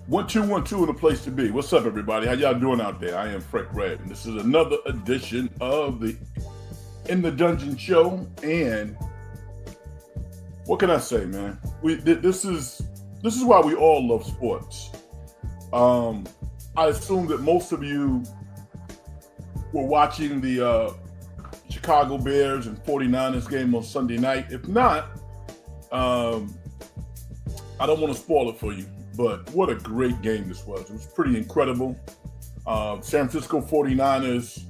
1 2 1 2 in a place to be. What's up, everybody? How y'all doing out there? I am Frank Red, and this is another edition of the In the Dungeon Show. And what can I say, man? This is why we all love sports. I assume that most of you were watching the Chicago Bears and 49ers game on Sunday night. If not, I don't want to spoil it for you. But what a great game this was. It was pretty incredible. San Francisco 49ers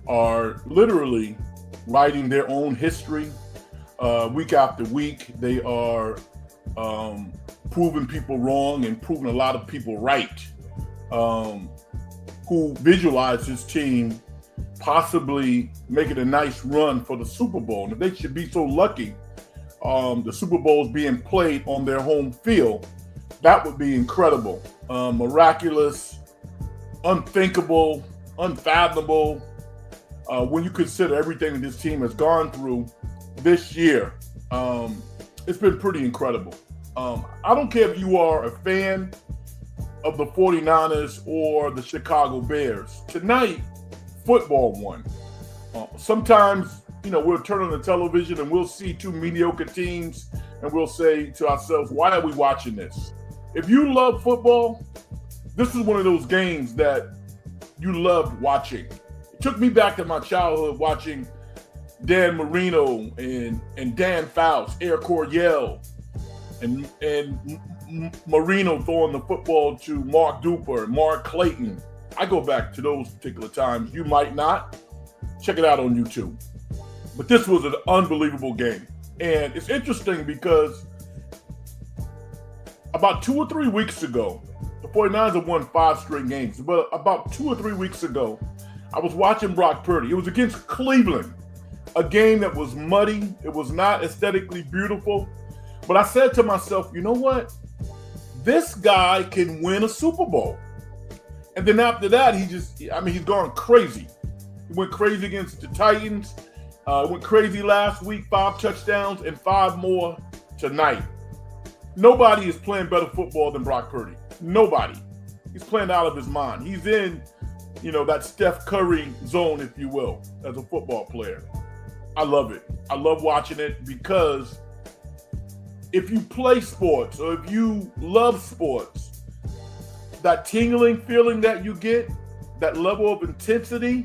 are literally writing their own history. Week after week, they are proving people wrong and proving a lot of people right, who visualize this team possibly making a nice run for the Super Bowl. And if they should be so lucky, the Super Bowl is being played on their home field, that would be incredible, miraculous, unthinkable, unfathomable. When you consider everything that this team has gone through this year, it's been pretty incredible. I don't care if you are a fan of the 49ers or the Chicago Bears. Tonight, football won. Sometimes, we'll turn on the television and we'll see two mediocre teams and we'll say to ourselves, why are we watching this? If you love football, this is one of those games that you loved watching. It took me back to my childhood watching Dan Marino and Dan Faust, Air Coryell, and Marino throwing the football to Mark Duper and Mark Clayton. I go back to those particular times. You might not. Check it out on YouTube. But this was an unbelievable game. And it's interesting because about 2 or 3 weeks ago, the 49ers have won 5 straight games. But about 2 or 3 weeks ago, I was watching Brock Purdy. It was against Cleveland, a game that was muddy. It was not aesthetically beautiful. But I said to myself, you know what? This guy can win a Super Bowl. And then after that, he's gone crazy. He went crazy against the Titans. Went crazy last week, 5 touchdowns and 5 more tonight. Nobody is playing better football than Brock Purdy. Nobody. He's playing out of his mind. He's in, that Steph Curry zone, if you will, as a football player. I love it. I love watching it because if you play sports or if you love sports, that tingling feeling that you get, that level of intensity,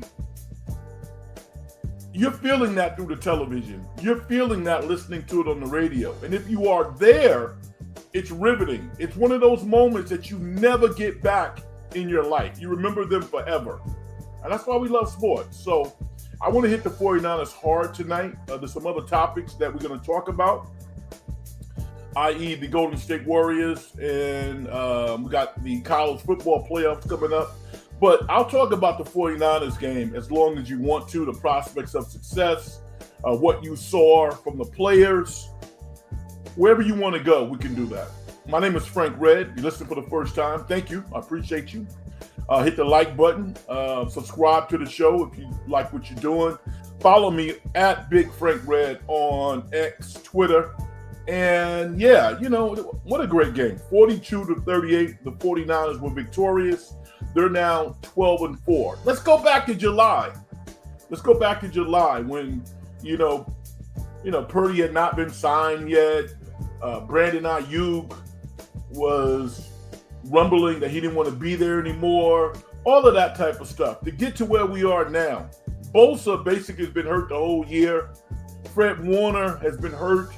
you're feeling that through the television. You're feeling that listening to it on the radio. And if you are there, it's riveting. It's one of those moments that you never get back in your life. You remember them forever. And that's why we love sports. So I want to hit the 49ers hard tonight. There's some other topics that we're going to talk about, i.e. the Golden State Warriors, and we got the college football playoffs coming up. But I'll talk about the 49ers game as long as you want to, the prospects of success, what you saw from the players. Wherever you want to go, we can do that. My name is Frank Red. You listen for the first time. Thank you. I appreciate you. Hit the like button. Subscribe to the show if you like what you're doing. Follow me at Big Frank Red on X, Twitter. And yeah, what a great game. 42-38. The 49ers were victorious. They're now 12-4. Let's go back to July. When, Purdy had not been signed yet. Brandon Ayuk was rumbling that he didn't want to be there anymore. All of that type of stuff. To get to where we are now, Bosa basically has been hurt the whole year. Fred Warner has been hurt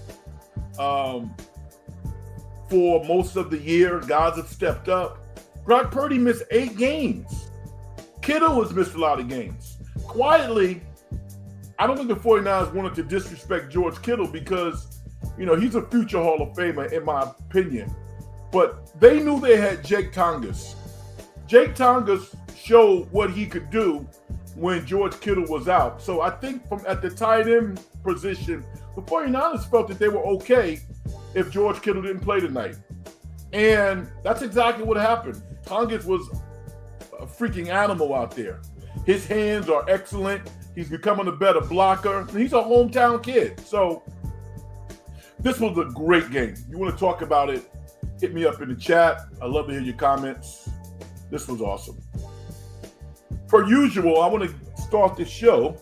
for most of the year. Guys have stepped up. Brock Purdy missed 8 games. Kittle has missed a lot of games. Quietly, I don't think the 49ers wanted to disrespect George Kittle because, he's a future Hall of Famer, in my opinion. But they knew they had Jake Tongas. Jake Tongas showed what he could do when George Kittle was out. So I think from at the tight end position, the 49ers felt that they were okay if George Kittle didn't play tonight. And that's exactly what happened. Tongas was a freaking animal out there. His hands are excellent. He's becoming a better blocker. He's a hometown kid. So this was a great game. You want to talk about it Hit me up in the chat. I love to hear your comments. This was awesome. Per usual, I want to start the show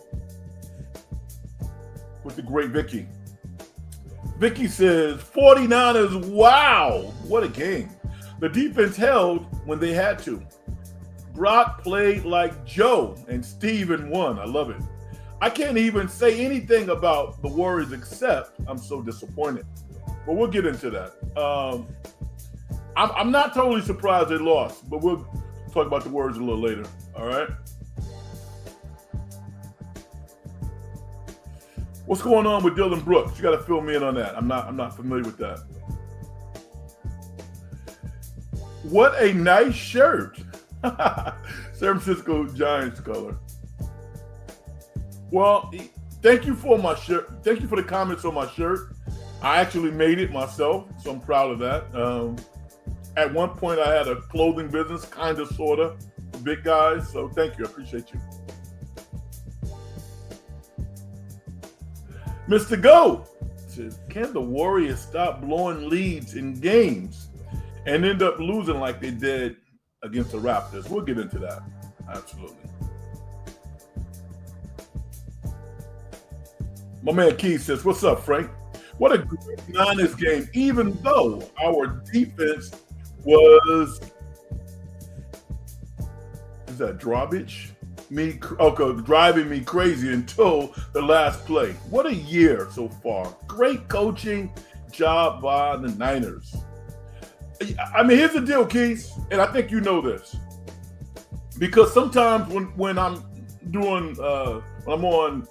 with the great Vicky. Vicky says, 49ers, wow, what a game. The defense held when they had to. Brock played like Joe and Steven won. I love it. I can't even say anything about the Warriors except I'm so disappointed. But we'll get into that. I'm not totally surprised they lost, but we'll talk about the Warriors a little later. All right. What's going on with Dylan Brooks? You got to fill me in on that. I'm not familiar with that. What a nice shirt. San Francisco Giants color. Well, thank you for my shirt. Thank you for the comments on my shirt. I actually made it myself, so I'm proud of that. At one point, I had a clothing business, kind of, sort of, for big guys. So thank you. I appreciate you. Mr. Go says, can the Warriors stop blowing leads in games and end up losing like they did against the Raptors? We'll get into that. Absolutely. My man Keith says, what's up, Frank? What a great Niners game, even though our defense was, is that drawbridge? Driving me crazy until the last play. What a year so far. Great coaching job by the Niners. I mean, here's the deal, Keith, and I think you know this. Because sometimes when I'm doing, when I'm on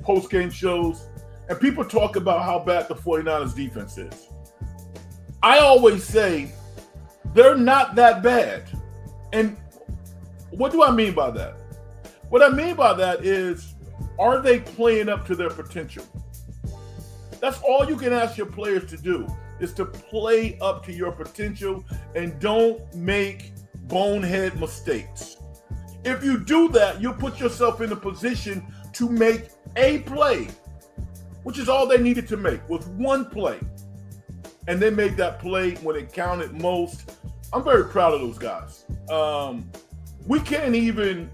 post-game shows, and people talk about how bad the 49ers defense is, I always say they're not that bad. And what do I mean by that? What I mean by that is, are they playing up to their potential? That's all you can ask your players to do, is to play up to your potential and don't make bonehead mistakes. If you do that, you'll put yourself in a position to make a play, which is all they needed to make, was one play. And they made that play when it counted most. I'm very proud of those guys. We can't even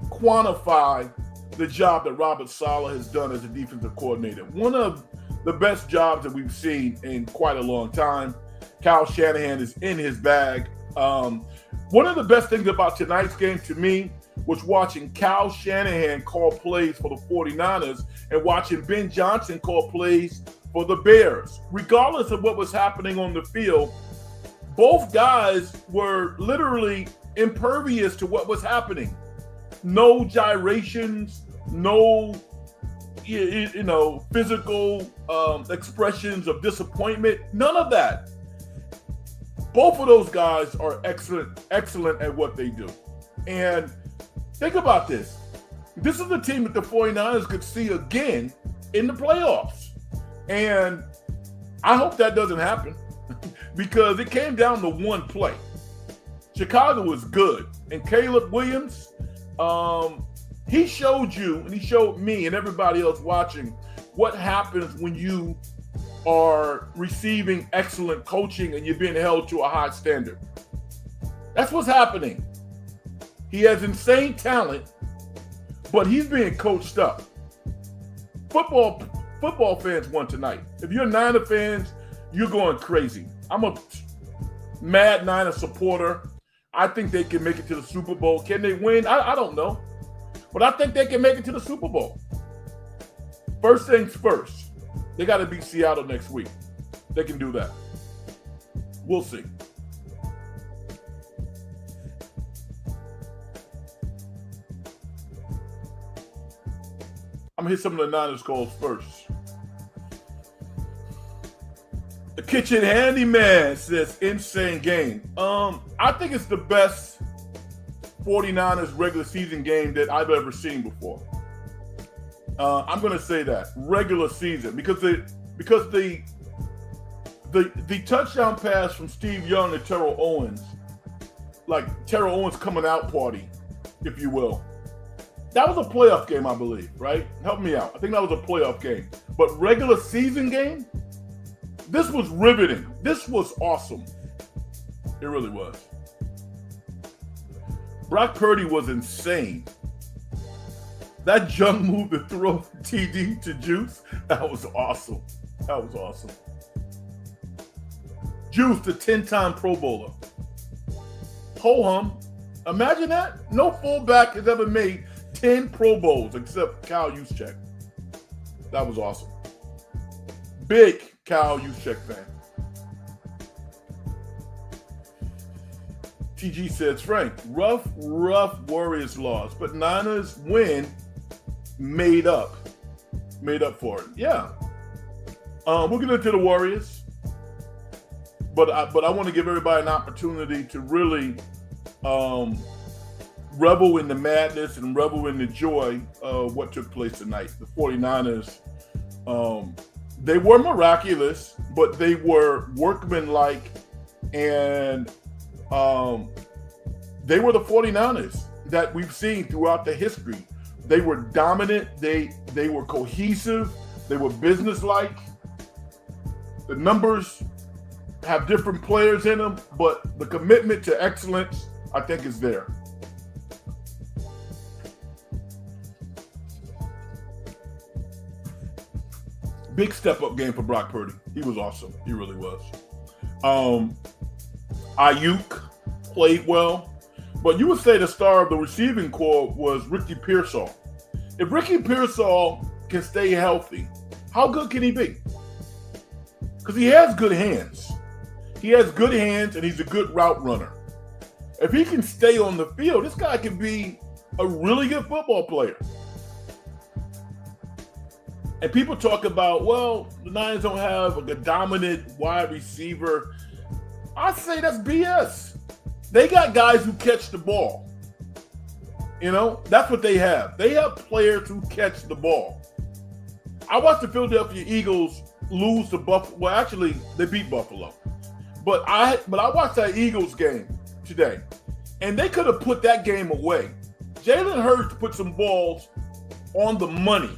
quantify the job that Robert Saleh has done as a defensive coordinator. One of the best jobs that we've seen in quite a long time. Kyle Shanahan is in his bag. One of the best things about tonight's game to me was watching Kyle Shanahan call plays for the 49ers and watching Ben Johnson call plays for the Bears. Regardless of what was happening on the field, both guys were literally impervious to what was happening. No gyrations, no physical expressions of disappointment, none of that. Both of those guys are excellent at what they do. And think about this. This is a team that the 49ers could see again in the playoffs. And I hope that doesn't happen because it came down to one play. Chicago was good. And Caleb Williams, he showed you, and he showed me and everybody else watching what happens when you are receiving excellent coaching and you're being held to a high standard. That's what's happening. He has insane talent, but he's being coached up. Football fans won tonight. If you're Niner fans, you're going crazy. I'm a mad Niner supporter. I think they can make it to the Super Bowl. Can they win? I don't know. But I think they can make it to the Super Bowl. First things first. They got to beat Seattle next week. They can do that. We'll see. I'm going to hit some of the Niners calls first. The Kitchen Handyman says, insane game. I think it's the best 49ers regular season game that I've ever seen before. I'm going to say that regular season because the touchdown pass from Steve Young and Terrell Owens, like Terrell Owens coming out party, if you will. That was a playoff game, I believe, right? Help me out. I think that was a playoff game. But regular season game, this was riveting. This was awesome. It really was. Brock Purdy was insane. That jump move to throw TD to Juice, that was awesome. That was awesome. Juice, the 10-time Pro Bowler. Ho-hum. Imagine that. No fullback has ever made 10 Pro Bowls except Kyle Juszczyk. That was awesome. Big Kyle Juszczyk fan. TG says, Frank, rough Warriors loss, but Niners win made up for it. Yeah. We'll get into the Warriors, but I want to give everybody an opportunity to really revel in the madness and revel in the joy of what took place tonight. The 49ers, they were miraculous, but they were workmanlike, and they were the 49ers that we've seen throughout the history. They were dominant. They were cohesive. They were businesslike. The numbers have different players in them, but the commitment to excellence, I think, is there. Big step-up game for Brock Purdy. He was awesome. He really was. Ayuk played well. But you would say the star of the receiving corps was Ricky Pearsall. If Ricky Pearsall can stay healthy, how good can he be? Because he has good hands. He has good hands, and he's a good route runner. If he can stay on the field, this guy can be a really good football player. And people talk about, well, the Niners don't have a dominant wide receiver. I say that's BS. They got guys who catch the ball. You know, that's what they have. They have players who catch the ball. I watched the Philadelphia Eagles lose to Buffalo. Well, actually, they beat Buffalo. But I watched that Eagles game today, and they could have put that game away. Jalen Hurts put some balls on the money.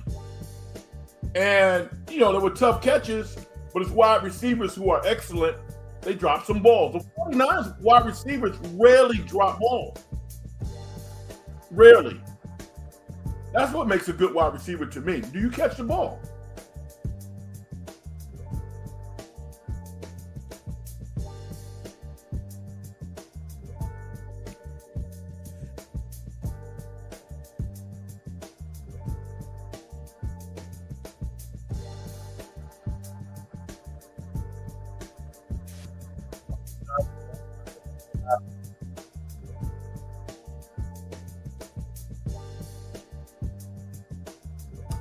And, you know, there were tough catches, but it's wide receivers who are excellent. They dropped some balls. The 49ers wide receivers rarely drop balls. Rarely. That's what makes a good wide receiver to me. Do you catch the ball?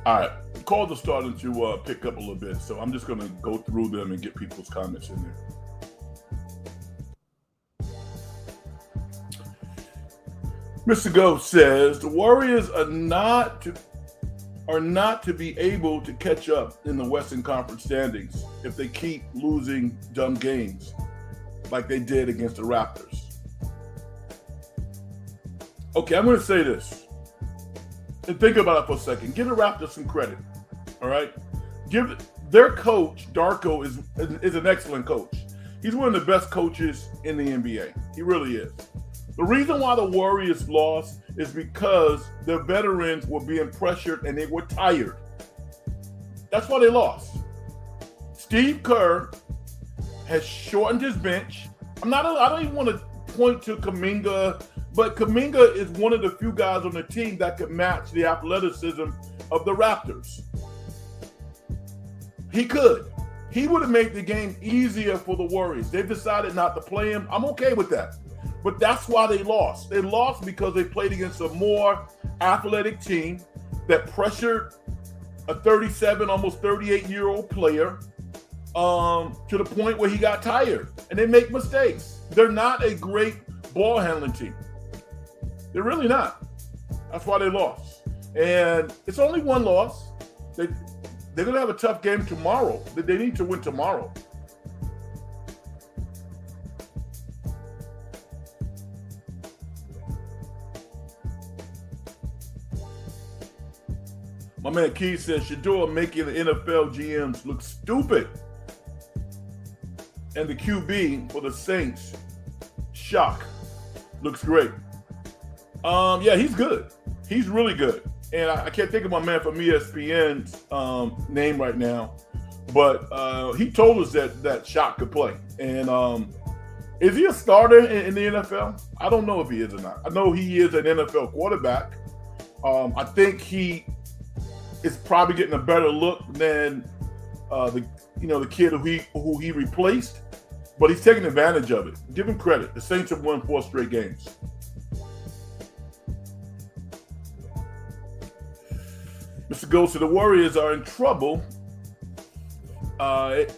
All right, calls are starting to pick up a little bit, so I'm just going to go through them and get people's comments in there. Mr. Gove says the Warriors are not to be able to catch up in the Western Conference standings if they keep losing dumb games like they did against the Raptors. Okay, I'm going to say this. And think about it for a second. Give the Raptors some credit, all right? Give their coach, Darko, is an excellent coach. He's one of the best coaches in the NBA. He really is. The reason why the Warriors lost is because the veterans were being pressured and they were tired. That's why they lost. Steve Kerr has shortened his bench. I don't even want to point to Kuminga, but Kuminga is one of the few guys on the team that could match the athleticism of the Raptors. He could. He would have made the game easier for the Warriors. They've decided not to play him. I'm okay with that. But that's why they lost. They lost because they played against a more athletic team that pressured a 37, almost 38-year-old player to the point where he got tired. And they make mistakes. They're not a great ball handling team. They're really not. That's why they lost. And it's only one loss. They're going to have a tough game tomorrow. They need to win tomorrow. My man Keith says Shador making the NFL GMs look stupid. And the QB for the Saints, Shock, looks great. Yeah, he's good. He's really good. And I can't think of my man from ESPN's name right now, but he told us that Shock could play. And is he a starter in the NFL? I don't know if he is or not. I know he is an NFL quarterback. I think he is probably getting a better look than the kid who he replaced, but he's taking advantage of it. Give him credit. The Saints have won 4 straight games. Mr. Ghost, the Warriors are in trouble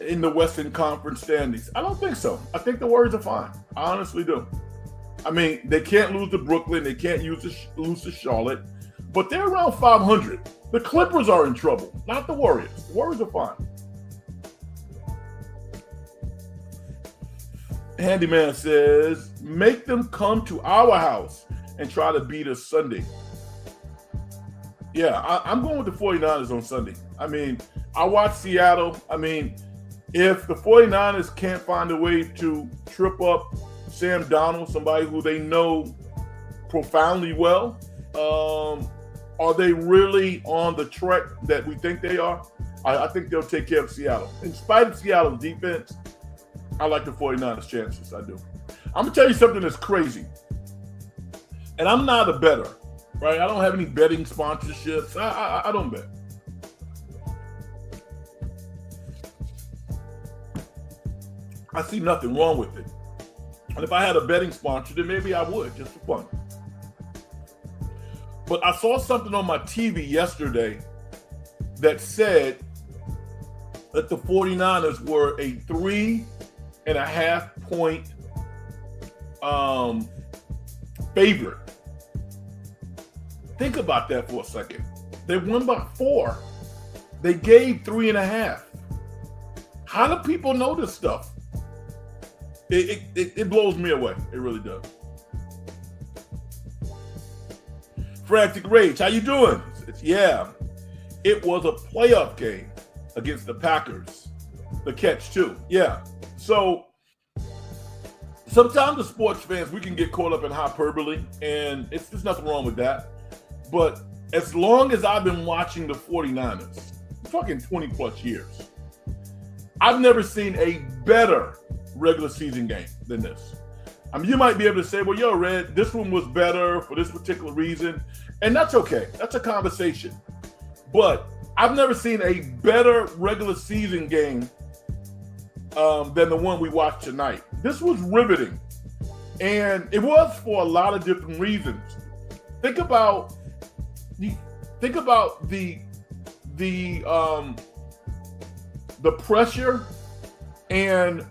in the Western Conference standings. I don't think so. I think the Warriors are fine. I honestly do. I mean, they can't lose to Brooklyn. They can't lose to Charlotte. But they're around 500. The Clippers are in trouble, not the Warriors. The Warriors are fine. Handyman says, make them come to our house and try to beat us Sunday. Yeah, I'm going with the 49ers on Sunday. I mean, I watch Seattle. I mean, if the 49ers can't find a way to trip up Sam Darnold, somebody who they know profoundly well, are they really on the track that we think they are? I think they'll take care of Seattle. In spite of Seattle's defense, I like the 49ers' chances. I do. I'm going to tell you something that's crazy. And I'm not a bettor, right? I don't have any betting sponsorships. I don't bet. I see nothing wrong with it. And if I had a betting sponsor, then maybe I would, just for fun. But I saw something on my TV yesterday that said that the 49ers were a 3.5 point favorite. Think about that for a second. They won by 4. They gave 3.5. How do people know this stuff? It blows me away. It really does. Frantic Rage, how you doing? Yeah, it was a playoff game against the Packers. The catch too. Yeah. So sometimes the sports fans, we can get caught up in hyperbole, and there's nothing wrong with that. But as long as I've been watching the 49ers, I'm talking 20 plus years, I've never seen a better regular season game than this. I mean, you might be able to say, well, yo, Red, this one was better for this particular reason. And that's okay. That's a conversation. But I've never seen a better regular season game than the one we watched tonight. This was riveting. And it was for a lot of different reasons. Think about the pressure and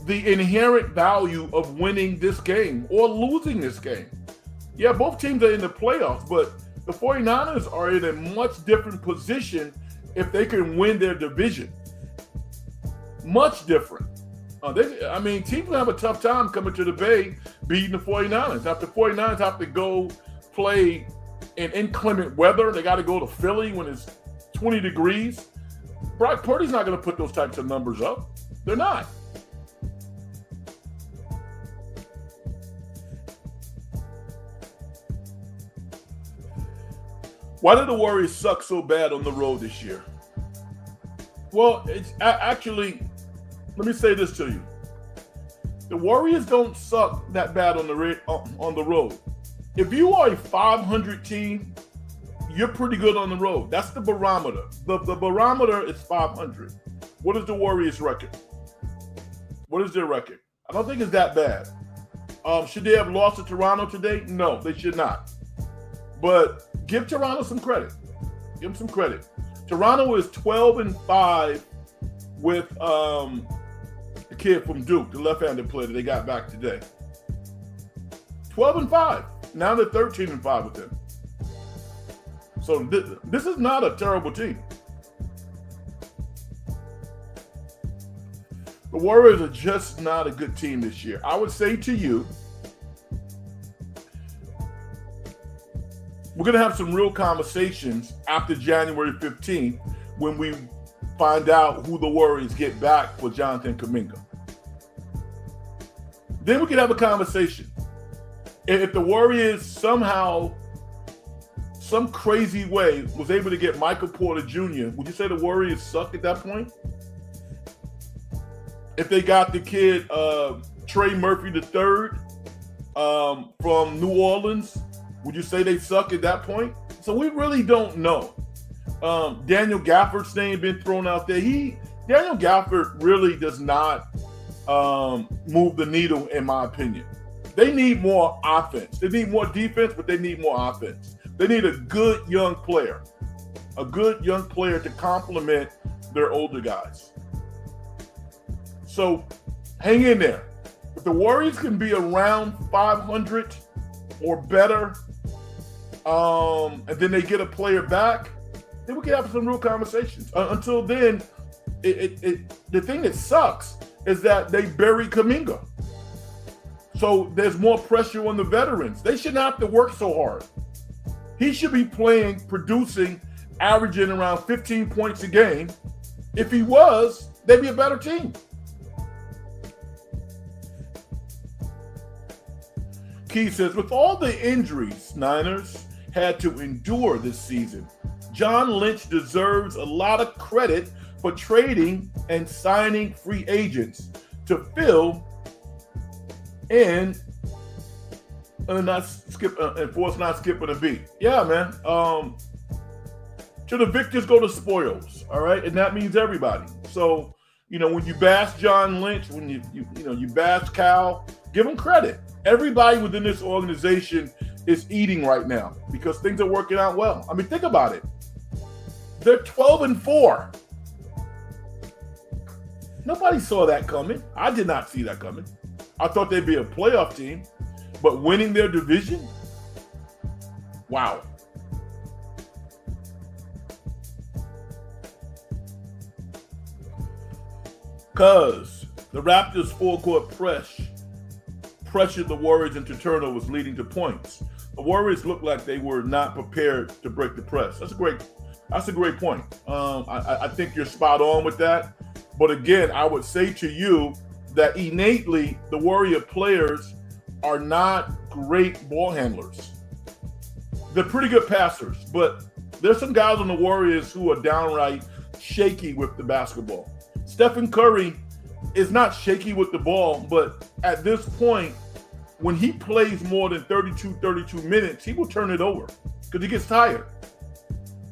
the inherent value of winning this game or losing this game. Yeah, both teams are in the playoffs, but the 49ers are in a much different position if they can win their division. Much different. Teams will have a tough time coming to the Bay beating the 49ers. Now, if the 49ers have to go play in inclement weather, they got to go to Philly when it's 20 degrees. Brock Purdy's not going to put those types of numbers up. They're not. Why did the Warriors suck so bad on the road this year? Well, it's actually, let me say this to you. The Warriors don't suck that bad on the road. If you are a 500 team, you're pretty good on the road. That's the barometer. The barometer is 500. What is the Warriors' record? What is their record? I don't think it's that bad. Should they have lost to Toronto today? No, they should not. But give Toronto some credit. Give them some credit. Toronto is 12-5 with the kid from Duke, the left-handed player that they got back today. 12-5. Now they're 13-5 with him. So this is not a terrible team. The Warriors are just not a good team this year. I would say to you, We're going to have some real conversations after January 15th when we find out who the Warriors get back for Jonathan Kuminga. Then we can have a conversation. If the Warriors somehow, some crazy way, was able to get Michael Porter Jr., would you say the Warriors suck at that point? If they got the kid Trey Murphy III from New Orleans, would you say they suck at that point? So we really don't know. Daniel Gafford's name been thrown out there. Daniel Gafford really does not move the needle, in my opinion. They need more offense. They need more defense, but they need more offense. They need a good young player to complement their older guys. So hang in there. If the Warriors can be around 500 or better, and then they get a player back, then we can have some real conversations. Until then, the thing that sucks is that they buried Kuminga. So there's more pressure on the veterans. They shouldn't have to work so hard. He should be playing, producing, averaging around 15 points a game. If he was, they'd be a better team. Key says, with all the injuries Niners had to endure this season, John Lynch deserves a lot of credit for trading and signing free agents to fill in and for us not skipping a beat. Yeah, man. To the victors go the spoils, all right? And that means everybody. So, when you bash John Lynch, when you bash Cal, give them credit. Everybody within this organization is eating right now because things are working out well. I mean, think about it. They're 12-4. Nobody saw that coming. I did not see that coming. I thought they'd be a playoff team, but winning their division? Wow. Because the Raptors' full-court pressured the Warriors into turnovers, leading to points. The Warriors looked like they were not prepared to break the press. That's a great point. I think you're spot on with that. But again, I would say to you that innately the Warrior players are not great ball handlers. They're pretty good passers, but there's some guys on the Warriors who are downright shaky with the basketball. Stephen Curry is not shaky with the ball, but at this point, when he plays more than 32 minutes, he will turn it over because he gets tired.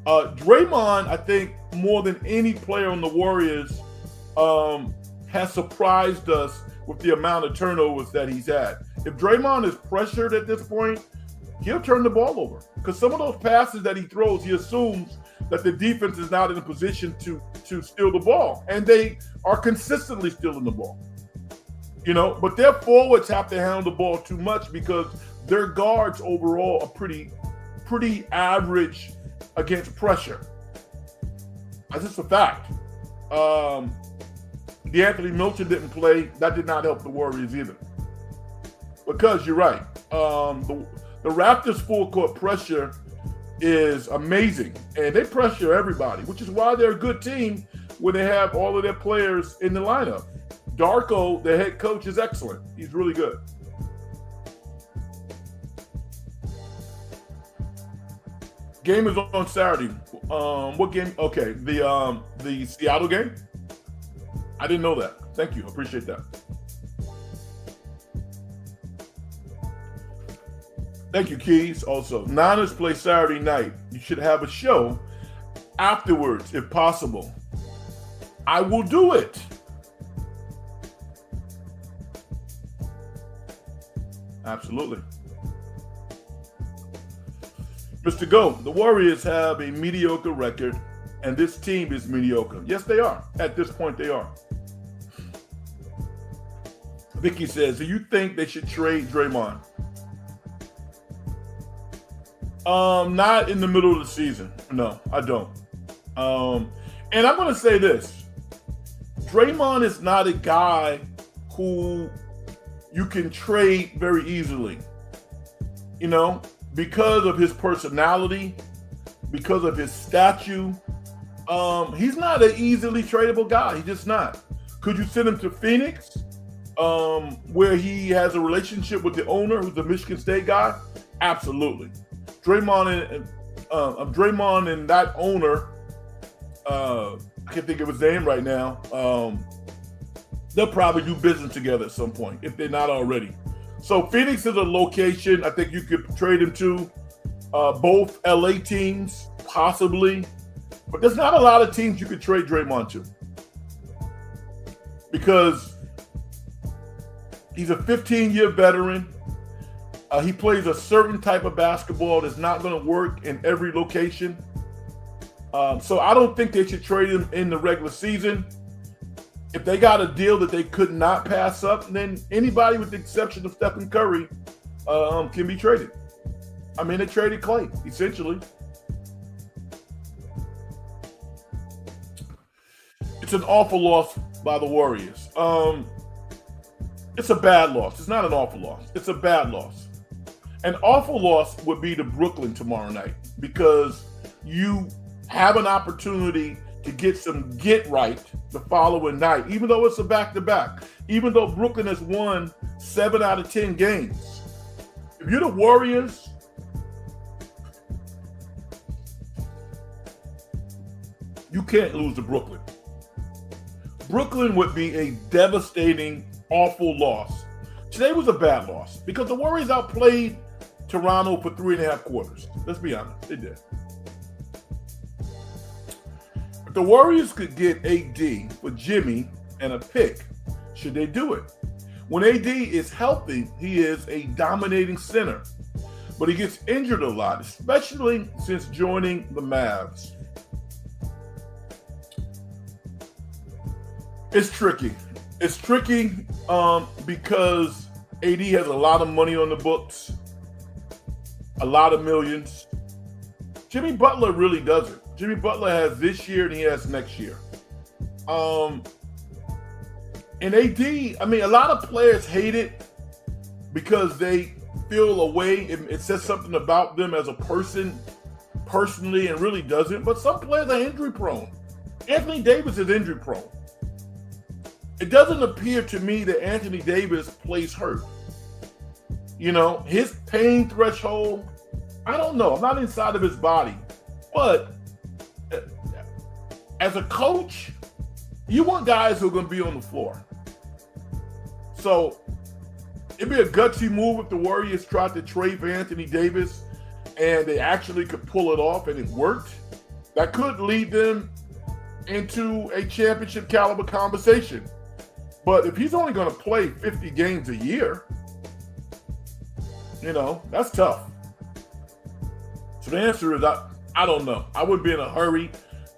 Draymond, I think, more than any player on the Warriors, has surprised us with the amount of turnovers that he's had. If Draymond is pressured at this point, he'll turn the ball over because some of those passes that he throws, he assumes that the defense is not in a position to steal the ball, and they are consistently stealing the ball. But their forwards have to handle the ball too much because their guards overall are pretty average against pressure. That's just a fact. DeAnthony Milton didn't play. That did not help the Warriors either. Because you're right. The Raptors' full-court pressure is amazing, and they pressure everybody, which is why they're a good team when they have all of their players in the lineup. Darko, the head coach, is excellent. He's really good. Game is on Saturday. What game? Okay, the Seattle game. I didn't know that. Thank you. Appreciate that. Thank you, Keys. Also, Niners play Saturday night. You should have a show afterwards, if possible. I will do it. Absolutely. Mr. Go, the Warriors have a mediocre record, and this team is mediocre. Yes, they are. At this point, they are. Vicky says, do you think they should trade Draymond? Not in the middle of the season. No, I don't. And I'm going to say this. Draymond is not a guy who you can trade very easily. because of his personality, because of his stature, he's not an easily tradable guy. He's just not. Could you send him to Phoenix, where he has a relationship with the owner, who's a Michigan State guy? Absolutely. Draymond and that owner, I can't think of his name right now. They'll probably do business together at some point, if they're not already. So Phoenix is a location I think you could trade him to. Both LA teams, possibly. But there's not a lot of teams you could trade Draymond to. Because he's a 15-year veteran. He plays a certain type of basketball that's not going to work in every location. So I don't think they should trade him in the regular season. If they got a deal that they could not pass up, then anybody with the exception of Stephen Curry can be traded. I mean, they traded Clay, essentially. It's an awful loss by the Warriors. It's a bad loss. It's not an awful loss. It's a bad loss. An awful loss would be to Brooklyn tomorrow night, because you have an opportunity to get some get right the following night, even though it's a back-to-back, even though Brooklyn has won 7 out of 10 games. If you're the Warriors, you can't lose to Brooklyn. Brooklyn would be a devastating, awful loss. Today was a bad loss because the Warriors outplayed Toronto for 3.5 quarters. Let's be honest, they did. If the Warriors could get AD for Jimmy and a pick, should they do it? When AD is healthy, he is a dominating center, but he gets injured a lot, especially since joining the Mavs. It's tricky. It's tricky because AD has a lot of money on the books, a lot of millions. Jimmy Butler really doesn't. Jimmy Butler has this year and he has next year. And AD, I mean, a lot of players hate it because they feel a way. It says something about them as a person, personally, and really doesn't. But some players are injury prone. Anthony Davis is injury prone. It doesn't appear to me that Anthony Davis plays hurt. You know, his pain threshold, I don't know. I'm not inside of his body. But as a coach, you want guys who are going to be on the floor. So it'd be a gutsy move if the Warriors tried to trade for Anthony Davis and they actually could pull it off and it worked. That could lead them into a championship caliber conversation. But if he's only going to play 50 games a year, you know, that's tough. So the answer is I don't know. I wouldn't be in a hurry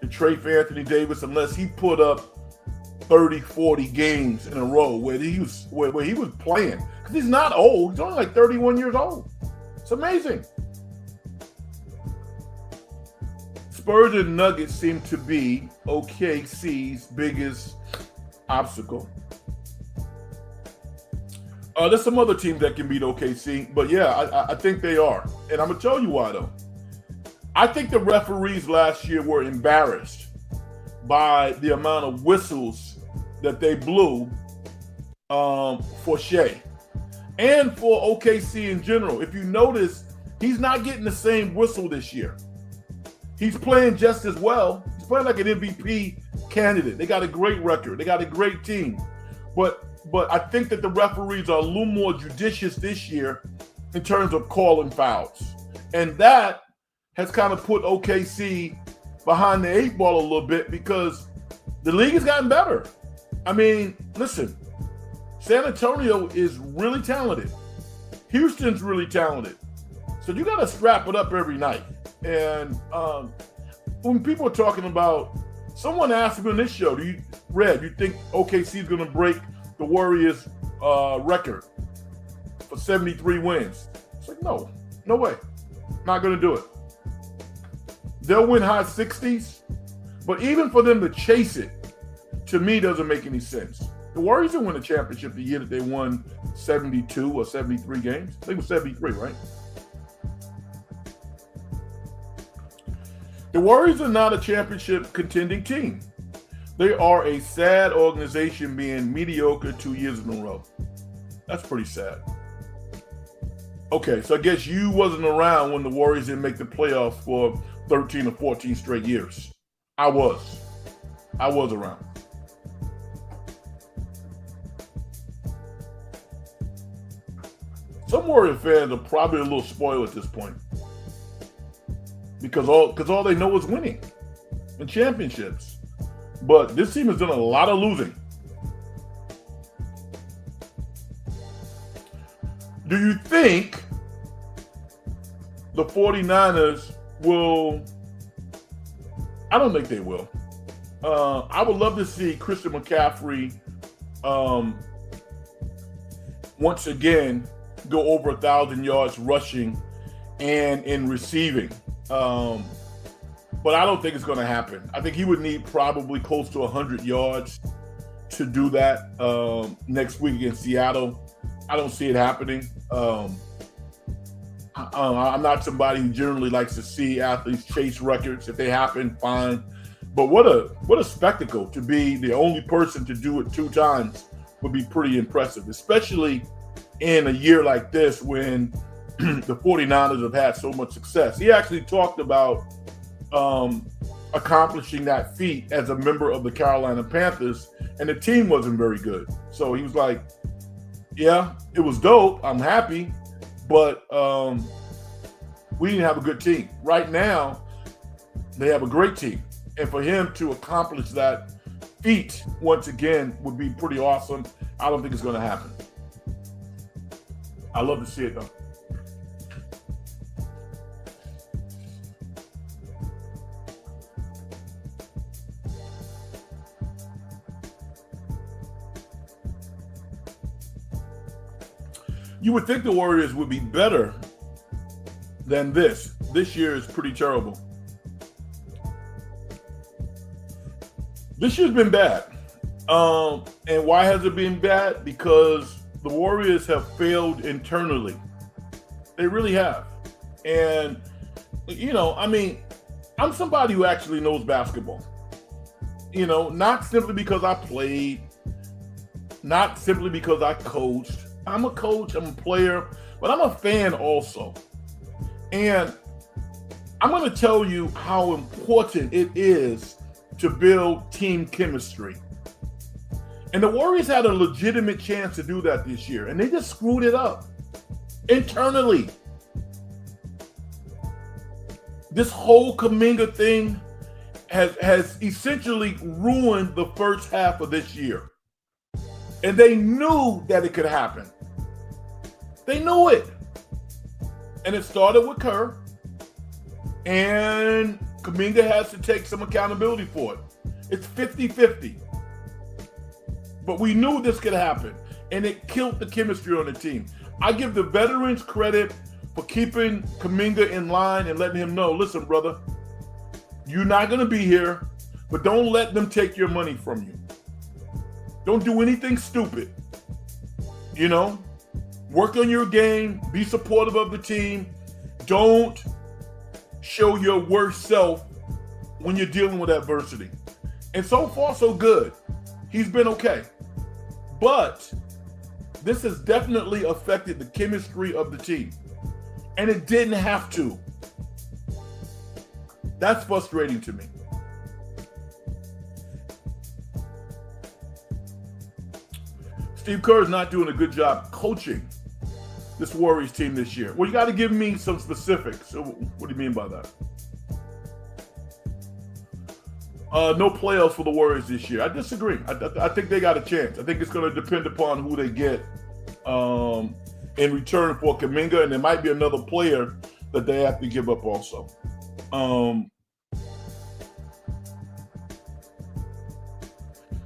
to trade for Anthony Davis unless he put up 30, 40 games in a row where he was playing. Because he's not old. He's only like 31 years old. It's amazing. Spurs and Nuggets seem to be OKC's biggest obstacle. There's some other teams that can beat OKC, but yeah, I think they are. And I'm going to tell you why, though. I think the referees last year were embarrassed by the amount of whistles that they blew for Shea and for OKC in general. If you notice, he's not getting the same whistle this year. He's playing just as well. He's playing like an MVP candidate. They got a great record. They got a great team. But I think that the referees are a little more judicious this year in terms of calling fouls. And that has kind of put OKC behind the 8 ball a little bit because the league has gotten better. I mean, listen, San Antonio is really talented. Houston's really talented. So you got to strap it up every night. And when people are talking about, someone asked me on this show, do you think OKC is going to break the Warriors record for 73 wins? It's like, no way. Not going to do it. They'll win high 60s, but even for them to chase it, to me, doesn't make any sense. The Warriors didn't win a championship the year that they won 72 or 73 games. I think it was 73, right? The Warriors are not a championship contending team. They are a sad organization being mediocre 2 years in a row. That's pretty sad. Okay, so I guess you wasn't around when the Warriors didn't make the playoffs for 13 or 14 straight years. I was around. Some Warrior fans are probably a little spoiled at this point because all they know is winning and championships. But this team has done a lot of losing. Do you think the 49ers will? I don't think they will. I would love to see Christian McCaffrey once again go over 1,000 yards rushing and in receiving. But I don't think it's going to happen. I think he would need probably close to 100 yards to do that next week against Seattle. I don't see it happening. I'm not somebody who generally likes to see athletes chase records. If they happen, fine. But what a spectacle to be the only person to do it 2 times would be pretty impressive, especially in a year like this when the 49ers have had so much success. He actually talked about accomplishing that feat as a member of the Carolina Panthers, and the team wasn't very good. So he was like, yeah, it was dope. I'm happy, but we didn't have a good team. Right now, they have a great team. And for him to accomplish that feat once again would be pretty awesome. I don't think it's going to happen. I love to see it, though. You would think the Warriors would be better than this. This year is pretty terrible. This year's been bad. And why has it been bad? Because the Warriors have failed internally. They really have. And, I'm somebody who actually knows basketball. Not simply because I played, not simply because I coached. I'm a coach, I'm a player, but I'm a fan also. And I'm going to tell you how important it is to build team chemistry. And the Warriors had a legitimate chance to do that this year, and they just screwed it up internally. This whole Kuminga thing has essentially ruined the first half of this year. And they knew that it could happen. They knew it. And it started with Kerr. And Kuminga has to take some accountability for it. It's 50-50. But we knew this could happen. And it killed the chemistry on the team. I give the veterans credit for keeping Kuminga in line and letting him know, listen, brother, you're not going to be here, but don't let them take your money from you. Don't do anything stupid. Work on your game. Be supportive of the team. Don't show your worst self when you're dealing with adversity. And so far, so good. He's been okay. But this has definitely affected the chemistry of the team. And it didn't have to. That's frustrating to me. Steve Kerr is not doing a good job coaching this Warriors team this year. Well, you got to give me some specifics. So what do you mean by that? No playoffs for the Warriors this year. I disagree. I think they got a chance. I think it's going to depend upon who they get in return for Kuminga, and there might be another player that they have to give up also.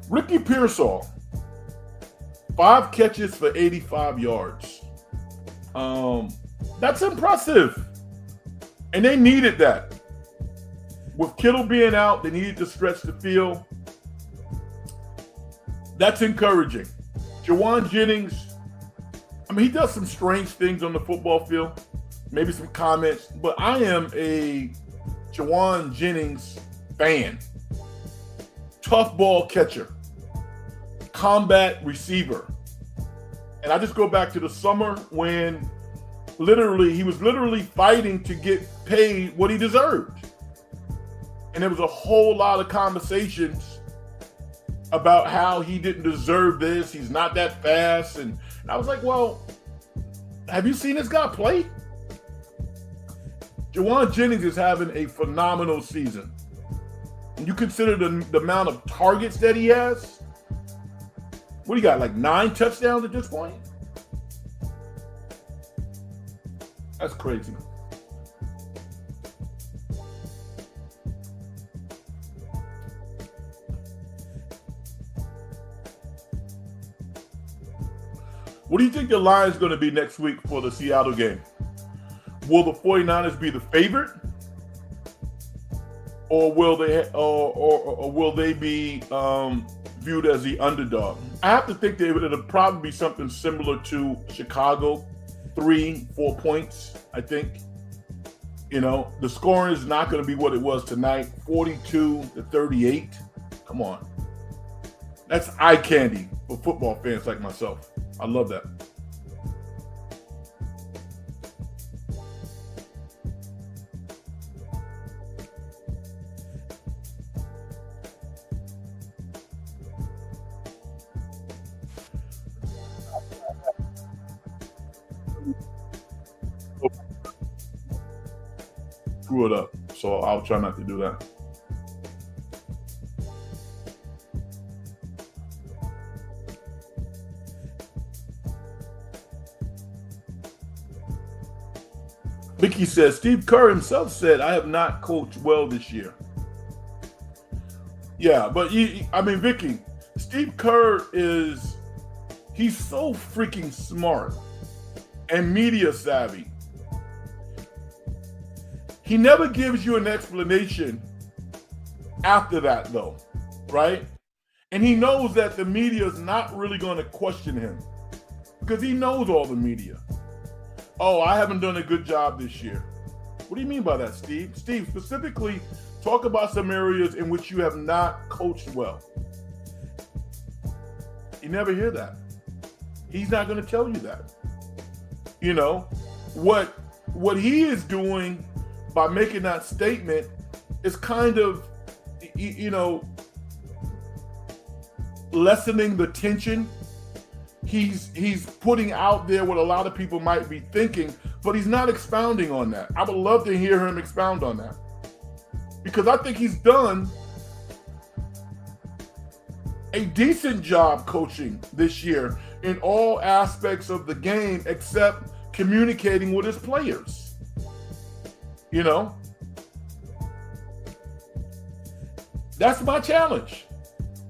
Ricky Pearsall, 5 catches for 85 yards. That's impressive. And they needed that. With Kittle being out, they needed to stretch the field. That's encouraging. Jawan Jennings, he does some strange things on the football field. Maybe some comments. But I am a Jawan Jennings fan, tough ball catcher, combat receiver. And I just go back to the summer when he was literally fighting to get paid what he deserved. And there was a whole lot of conversations about how he didn't deserve this. He's not that fast. And I was like, well, have you seen this guy play? Jawan Jennings is having a phenomenal season. And you consider the amount of targets that he has. What do you got, like 9 touchdowns at this point? That's crazy. What do you think the line is going to be next week for the Seattle game? Will the 49ers be the favorite? Or will they be viewed as the underdog? I have to think that it'll probably be something similar to Chicago, 3-4 points, I think. You know, the scoring is not going to be what it was tonight, 42-38. Come on. That's eye candy for football fans like myself. I love that. Screw it up. So I'll try not to do that. Vicky says, Steve Kerr himself said, I have not coached well this year. Yeah, but Vicky, Steve Kerr he's so freaking smart and media savvy. He never gives you an explanation after that, though, right? And he knows that the media is not really going to question him because he knows all the media. Oh, I haven't done a good job this year. What do you mean by that, Steve? Steve, specifically, talk about some areas in which you have not coached well. You never hear that. He's not going to tell you that. You know, what he is doing by making that statement is kind of, lessening the tension. He's putting out there what a lot of people might be thinking, but he's not expounding on that. I would love to hear him expound on that because I think he's done a decent job coaching this year in all aspects of the game except communicating with his players. You know, that's my challenge.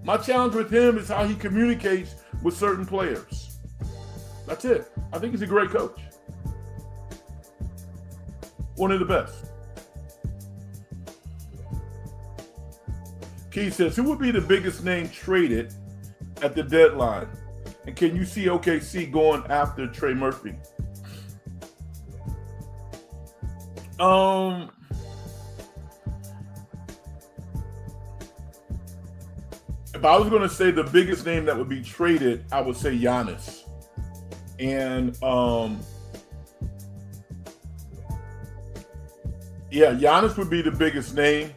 My challenge with him is how he communicates with certain players. That's it. I think he's a great coach. One of the best. Keith says, who would be the biggest name traded at the deadline? And can you see OKC going after Trey Murphy? If I was going to say the biggest name that would be traded, I would say Giannis. And Giannis would be the biggest name.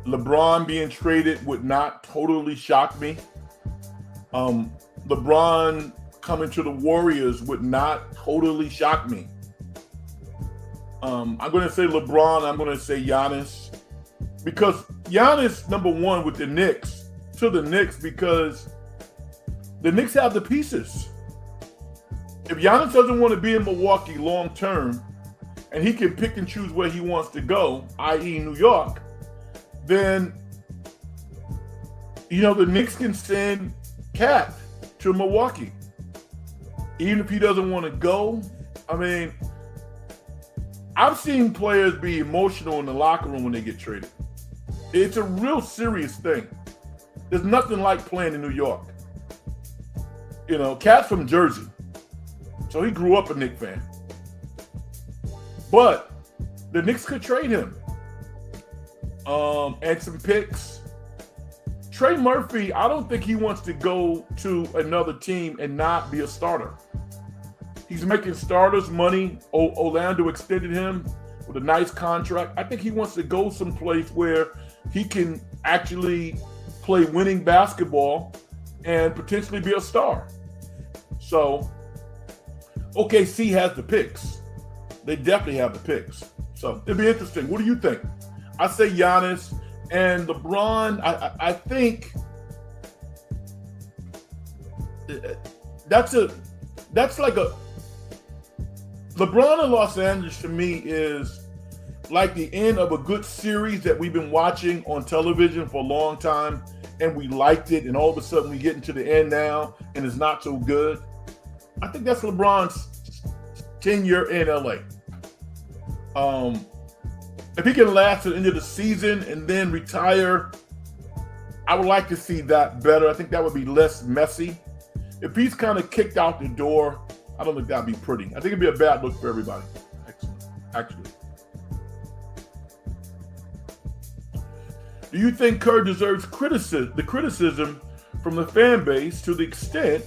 LeBron being traded would not totally shock me. LeBron coming to the Warriors would not totally shock me. I'm going to say LeBron. I'm going to say Giannis. Because Giannis, number one, with the Knicks, because the Knicks have the pieces. If Giannis doesn't want to be in Milwaukee long term, and he can pick and choose where he wants to go, i.e. New York, then, the Knicks can send Cat to Milwaukee. Even if he doesn't want to go. I've seen players be emotional in the locker room when they get traded. It's a real serious thing. There's nothing like playing in New York. Cat's from Jersey, so he grew up a Knicks fan. But the Knicks could trade him. And some picks. Trey Murphy, I don't think he wants to go to another team and not be a starter. He's making starters money. Orlando extended him with a nice contract. I think he wants to go someplace where he can actually play winning basketball and potentially be a star. So, OKC has the picks. They definitely have the picks. So, it'll be interesting. What do you think? I say Giannis and LeBron. I think that's like a LeBron in Los Angeles to me is like the end of a good series that we've been watching on television for a long time, and we liked it, and all of a sudden we get into the end now and it's not so good. I think that's LeBron's tenure in LA. If he can last to the end of the season and then retire, I would like to see that better. I think that would be less messy. If he's kind of kicked out the door, I don't think that'd be pretty. I think it'd be a bad look for everybody. Excellent. Actually. Do you think Kerr deserves the criticism from the fan base to the extent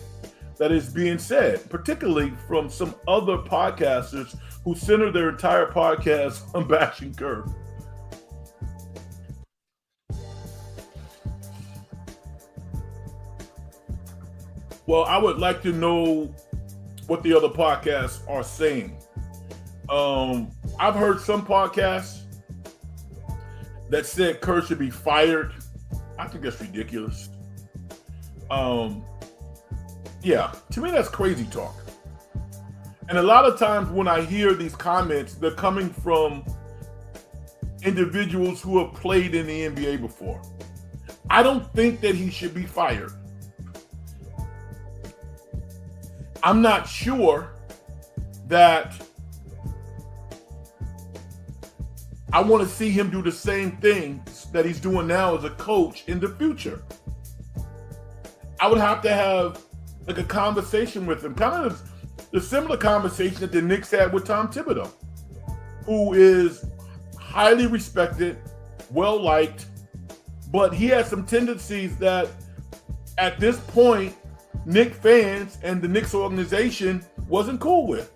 that is being said, particularly from some other podcasters who center their entire podcast on bashing Kerr? Well, I would like to know what the other podcasts are saying. I've heard some podcasts that said Kerr should be fired. I think that's ridiculous. Yeah, to me that's crazy talk. And a lot of times when I hear these comments, they're coming from individuals who have played in the NBA before. I don't think that he should be fired. I'm not sure that I want to see him do the same thing that he's doing now as a coach in the future. I would have to have like a conversation with him, kind of the similar conversation that the Knicks had with Tom Thibodeau, who is highly respected, well-liked, but he has some tendencies that at this point, Knicks fans and the Knicks organization wasn't cool with.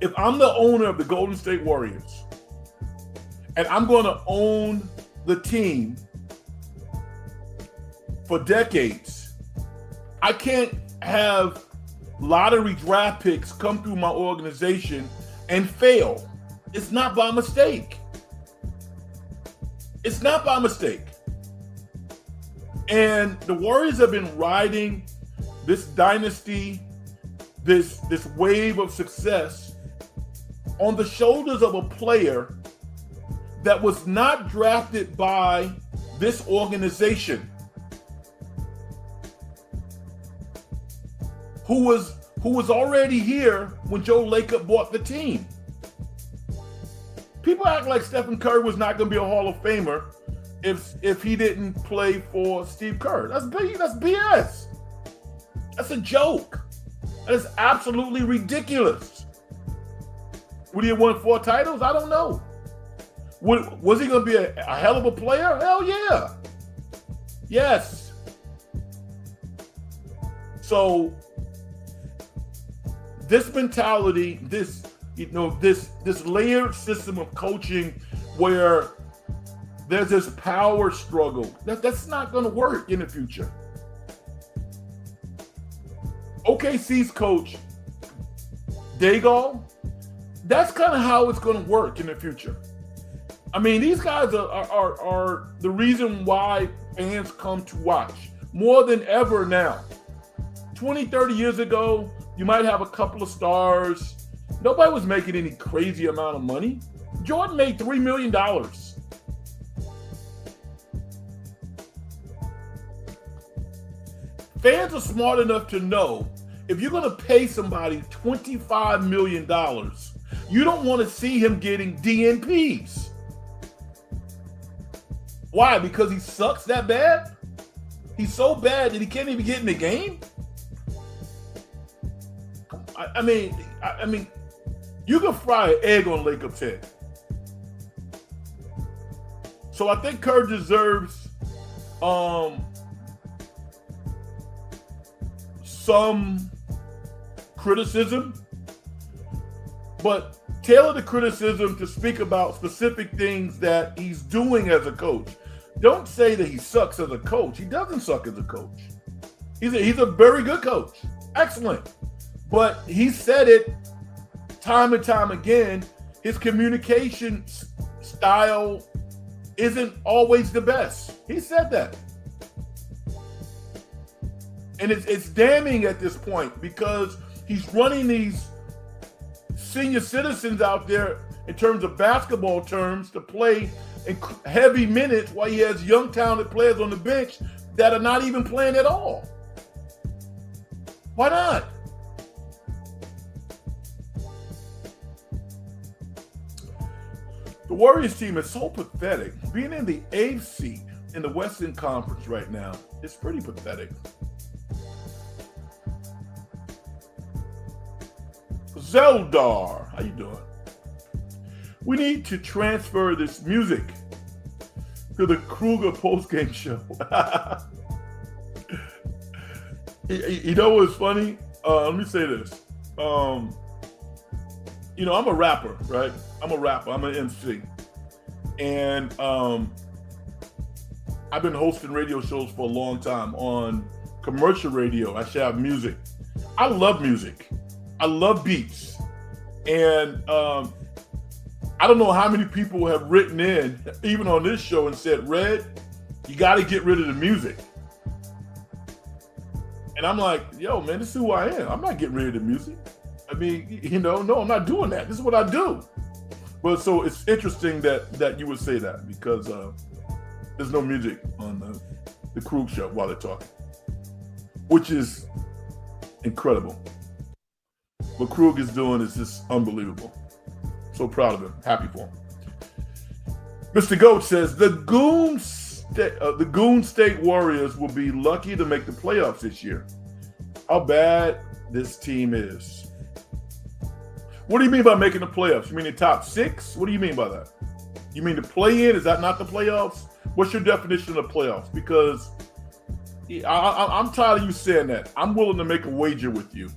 If I'm the owner of the Golden State Warriors and I'm going to own the team for decades, I can't have lottery draft picks come through my organization and fail. It's not by mistake. It's not by mistake. And the Warriors have been riding this dynasty, this wave of success on the shoulders of a player that was not drafted by this organization, who was already here when Joe Lacob bought the team. People act like Stephen Curry was not going to be a Hall of Famer if he didn't play for Steve Kerr. That's BS. That's a joke. That is absolutely ridiculous. Would he have won 4 titles? I don't know. Was he going to be a hell of a player? Hell yeah. Yes. So this mentality, this layered system of coaching where there's this power struggle, that's not going to work in the future. OKC's coach, Dagal, that's kind of how it's going to work in the future. I mean, these guys are the reason why fans come to watch more than ever now. 20, 30 years ago, you might have a couple of stars. Nobody was making any crazy amount of money. Jordan made $3 million. Fans are smart enough to know if you're going to pay somebody $25 million, you don't want to see him getting DNPs. Why? Because he sucks that bad? He's so bad that he can't even get in the game? I mean, You can fry an egg on Lacob's head. So I think Kerr deserves some criticism, but tailor the criticism to speak about specific things that he's doing as a coach. Don't say that he sucks as a coach. He doesn't suck as a coach. He's a very good coach. Excellent. But he said it time and time again. His communication style isn't always the best. He said that. And it's damning at this point because he's running these senior citizens out there in terms of basketball terms to play in heavy minutes while he has young talented players on the bench that are not even playing at all. Why not? The Warriors team is so pathetic. Being in the 8th seed in the Western Conference right now is pretty pathetic. Zeldar, how you doing? We need to transfer this music to the Kruger postgame show. You know what's funny? Let me say this. You know, I'm a rapper, right? I'm an MC. And I've been hosting radio shows for a long time on commercial radio. I should have music. I love music. I love beats. And I don't know how many people have written in, even on this show, and said, Red, you got to get rid of the music. And I'm like, yo, man, this is who I am. I'm not getting rid of the music. I mean, you know, no, I'm not doing that. This is what I do. But so it's interesting that you would say that because there's no music on the Krug show while they're talking, which is incredible. What Krug is doing is just unbelievable. So proud of him. Happy for him. Mr. Goat says the Goon State Warriors will be lucky to make the playoffs this year. How bad this team is. What do you mean by making the playoffs? You mean the top 6? What do you mean by that? You mean the play-in? Is that not the playoffs? What's your definition of playoffs? Because I'm tired of you saying that. I'm willing to make a wager with you.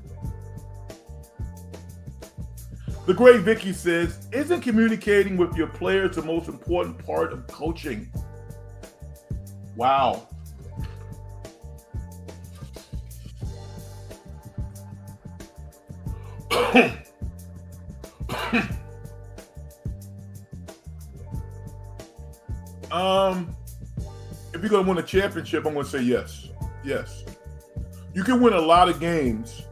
The great Vicky says, isn't communicating with your players the most important part of coaching? Wow. If you're going to win a championship, I'm going to say yes. Yes. You can win a lot of games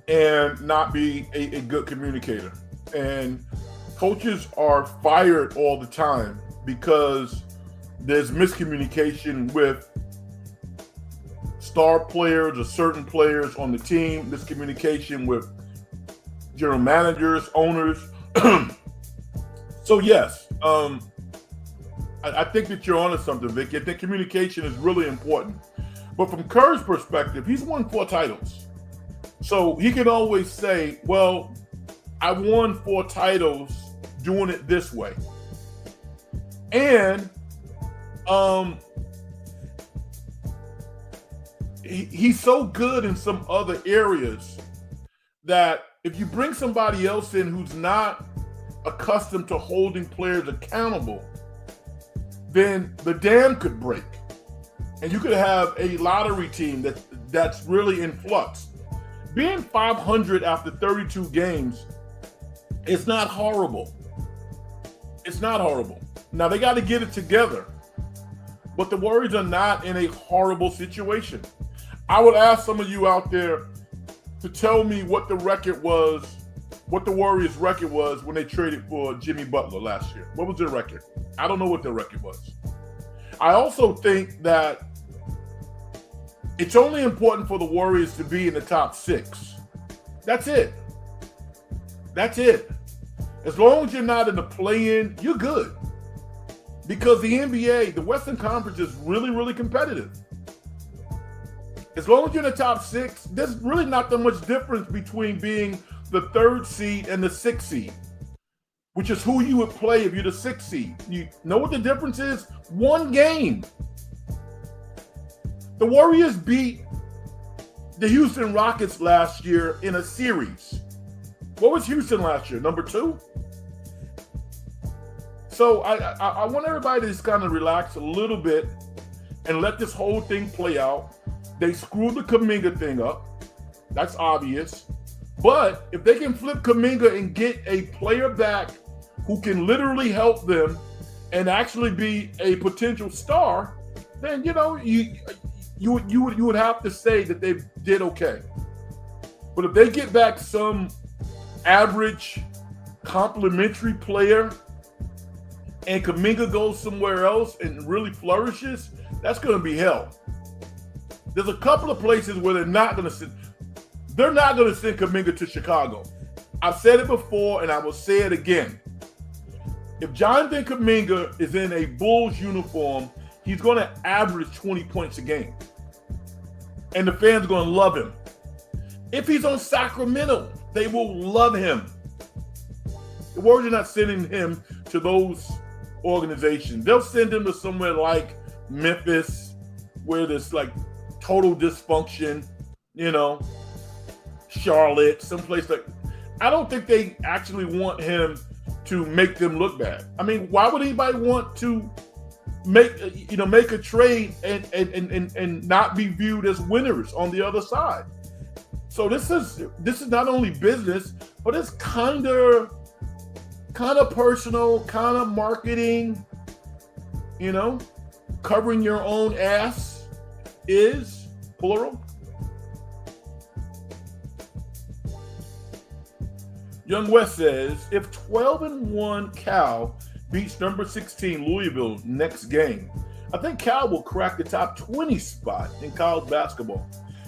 and not be a good communicator. And coaches are fired all the time because there's miscommunication with star players or certain players on the team, miscommunication with general managers, owners. So yes, I think that you're onto something, Vic. I think communication is really important. But from Kerr's perspective, he's won 4 titles. So he can always say, well, I won 4 titles doing it this way. And he's so good in some other areas that if you bring somebody else in who's not accustomed to holding players accountable, then the dam could break. And you could have a lottery team that's really in flux. Being 500 after 32 games is not horrible. It's not horrible. Now, they got to get it together. But the Warriors are not in a horrible situation. I would ask some of you out there to tell me what the record was, what the Warriors' record was when they traded for Jimmy Butler last year. What was their record? I don't know what their record was. I also think that it's only important for the Warriors to be in the top 6. That's it. That's it. As long as you're not in the play-in, you're good. Because the NBA, the Western Conference is really, really competitive. As long as you're in the top 6, there's really not that much difference between being the 3rd seed and the 6th seed, which is who you would play if you're the 6th seed. You know what the difference is? One game. The Warriors beat the Houston Rockets last year in a series. What was Houston last year? Number 2? So I want everybody to just kind of relax a little bit and let this whole thing play out. They screwed the Kuminga thing up. That's obvious. But if they can flip Kuminga and get a player back who can literally help them and actually be a potential star, then you would have to say that they did okay. But if they get back some average complimentary player and Kuminga goes somewhere else and really flourishes, that's going to be hell. There's a couple of places where they're not going to send Kuminga to Chicago. I've said it before and I will say it again. If Jonathan Kuminga is in a Bulls uniform, he's going to average 20 points a game. And the fans are going to love him. If he's on Sacramento, they will love him. The Warriors are not sending him to those organizations. They'll send him to somewhere like Memphis, where there's like total dysfunction, Charlotte, someplace like. I don't think they actually want him to make them look bad. I mean, why would anybody want to make a trade and not be viewed as winners on the other side? So this is not only business, but it's kind of personal, kind of marketing, covering your own ass is plural. Young West says, if 12-1 Cal beats number 16 Louisville next game, I think Cal will crack the top 20 spot in college basketball.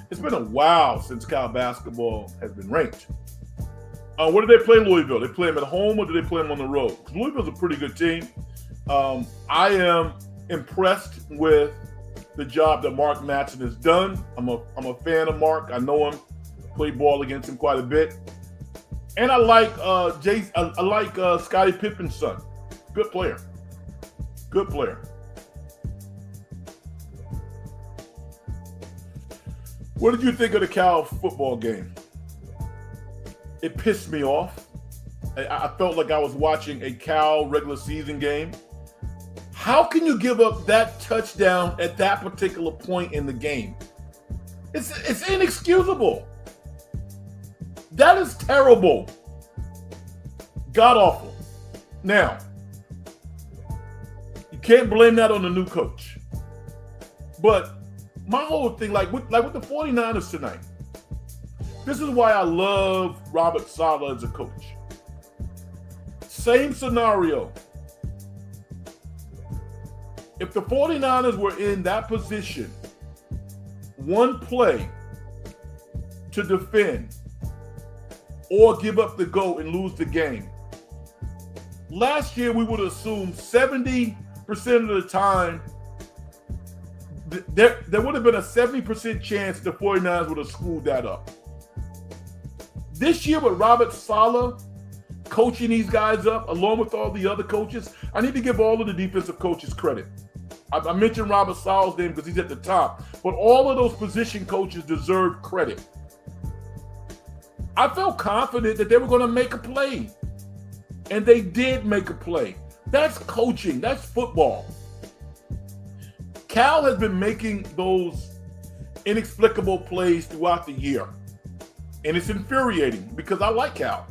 It's been a while since Cal basketball has been ranked. What do they play Louisville? They play them at home or do they play them on the road? Because Louisville's a pretty good team. I am impressed with the job that Mark Matson has done. I'm a fan of Mark. I know him. Played ball against him quite a bit. And I like Scottie Pippen's son. Good player. Good player. What did you think of the Cal football game? It pissed me off. I felt like I was watching a Cal regular season game. How can you give up that touchdown at that particular point in the game? It's inexcusable. That is terrible. God awful. Now, you can't blame that on the new coach. But my whole thing, like with the 49ers tonight, this is why I love Robert Saleh as a coach. Same scenario. If the 49ers were in that position, one play to defend or give up the go and lose the game, last year we would assume 70% of the time there would have been a 70% chance the 49ers would have screwed that up. This year with Robert Saleh coaching these guys up, along with all the other coaches, I need to give all of the defensive coaches credit. I mentioned Robert Saleh's name because he's at the top, but all of those position coaches deserve credit. I felt confident that they were going to make a play, and they did make a play. That's coaching. That's football. Cal has been making those inexplicable plays throughout the year, and it's infuriating because I like Cal.